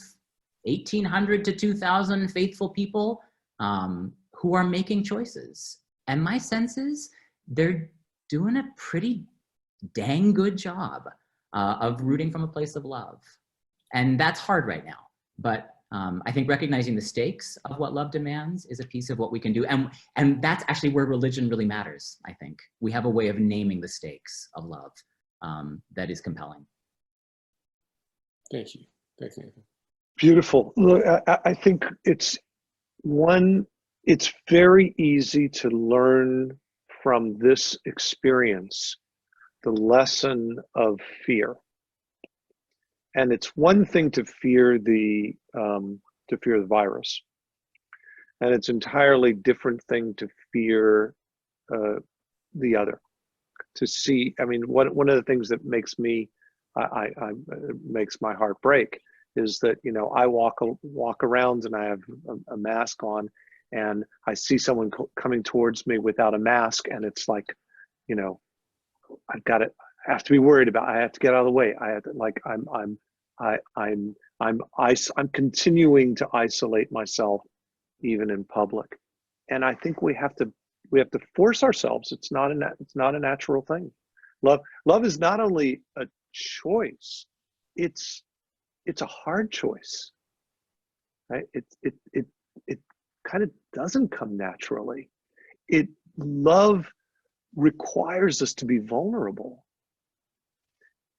1,800 to 2,000 faithful people who are making choices. And my sense is they're doing a pretty dang good job of rooting from a place of love. And that's hard right now. But I think recognizing the stakes of what love demands is a piece of what we can do. And that's actually where religion really matters, I think. We have a way of naming the stakes of love that is compelling.
Thank you. Thank you, Nathan.
Beautiful. Look, I think it's very easy to learn from this experience the lesson of fear. And it's one thing to fear the virus, and it's entirely different thing to fear the other. To see, I mean, one of the things that makes me, makes my heart break is that I walk around and I have a mask on, and I see someone coming towards me without a mask, and it's like, I have to be worried about. I have to get out of the way. I have to, like, I'm continuing to isolate myself even in public, and I think we have to force ourselves. It's not a natural thing. Love is not only a choice, it's a hard choice, right? It kind of doesn't come naturally. Love requires us to be vulnerable.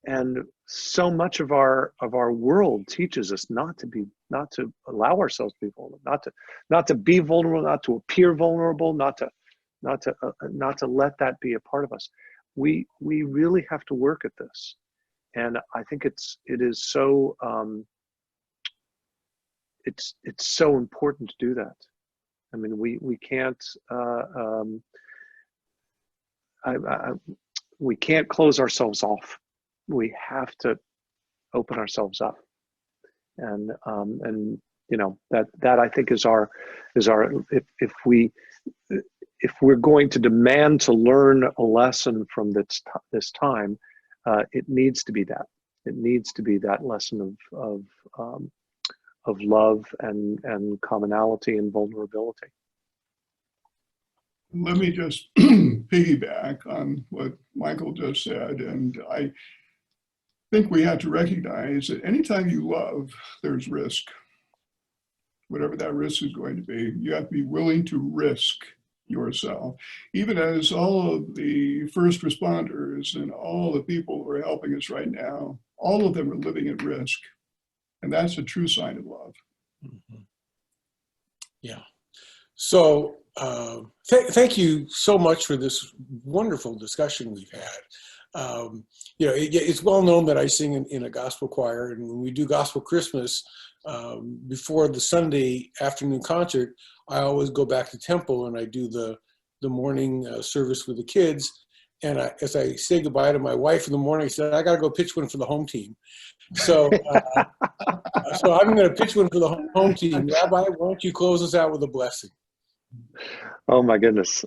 And so much of our world teaches us not to allow ourselves to be vulnerable, not to be vulnerable, not to appear vulnerable, not to let that be a part of us. We really have to work at this, and I think it is so it's so important to do that. I mean, we can't we can't close ourselves off. We have to open ourselves up, and that I think is our if we're going to demand to learn a lesson from this time, it needs to be that. It needs to be that lesson of love and commonality and vulnerability.
Let me just piggyback on what Michael just said, and I think we have to recognize that anytime you love, there's risk. whatever that risk is going to be. You have to be willing to risk yourself, even as all of the first responders and all the people who are helping us right now, all of them are living at risk. And that's a true sign of love.
Mm-hmm. Yeah. So thank you so much for this wonderful discussion we've had. You know, it's well known that I sing in a gospel choir, and when we do Gospel Christmas, before the Sunday afternoon concert, I always go back to temple and I do the morning service with the kids. And as I say goodbye to my wife in the morning, I said, I got to go pitch one for the home team. So, so I'm going to pitch one for the home team. Rabbi, why don't you close us out with a blessing?
Oh my goodness.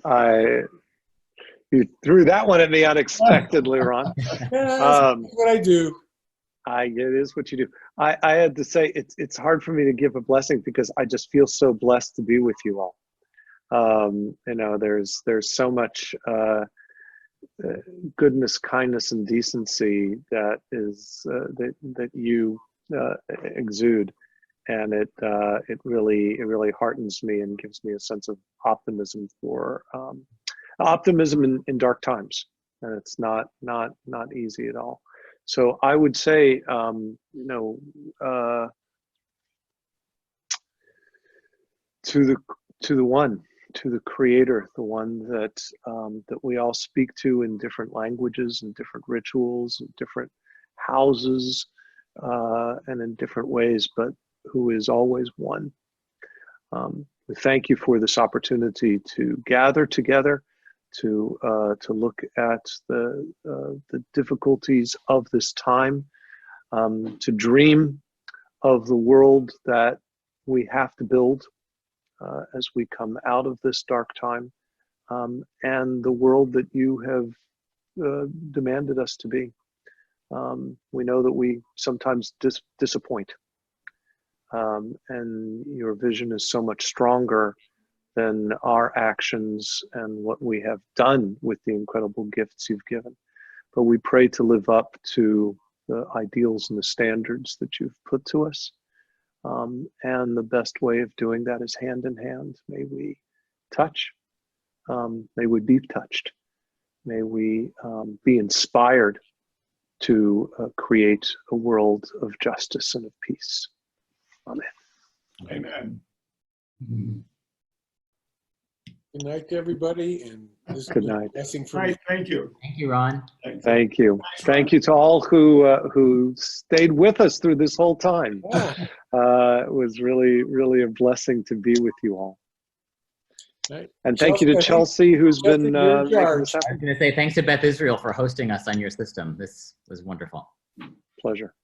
You threw that one at me unexpectedly, Ron.
Yeah, that's what I do.
It is what you do. I had to say, it's hard for me to give a blessing because I just feel so blessed to be with you all. You know, there's so much goodness, kindness, and decency that is that you exude, and it really heartens me and gives me a sense of optimism for optimism in dark times, and it's not easy at all. So I would say, you know, to the one, to the Creator, the one that that we all speak to in different languages and different rituals and different houses and in different ways, but who is always one. We thank you for this opportunity to gather together, to look at the difficulties of this time, to dream of the world that we have to build as we come out of this dark time, and the world that you have demanded us to be. We know that we sometimes disappoint, and your vision is so much stronger than our actions and what we have done with the incredible gifts you've given. But we pray to live up to the ideals and the standards that you've put to us. And the best way of doing that is hand in hand. May we touch, may we be touched, may we be inspired to create a world of justice and of peace. Amen.
Amen.
Good night to everybody, and this
Good
is a
night.
blessing for me.
Thank you.
Thank you, Ron.
Thank you. Thank you to all who stayed with us through this whole time.
Yeah.
It was really a blessing to be with you all.
Right.
And thank you to Chelsea, who's been
you're in
making
charge.
this
I was
happen.
going to say thanks to Beth Israel for hosting us on your system. This was wonderful.
Pleasure.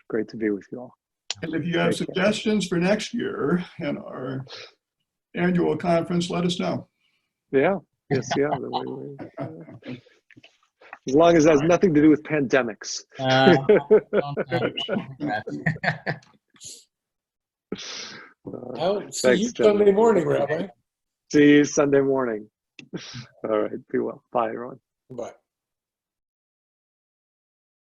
Great to be with you all.
And if you have suggestions for next year and our annual conference, let us know.
Yeah. Yes. Yeah. As long as it has nothing to do with pandemics.
I'll see
Thanks,
you
gentlemen.
Sunday morning, Rabbi.
See you Sunday morning. All right. Be well. Bye, everyone.
Bye.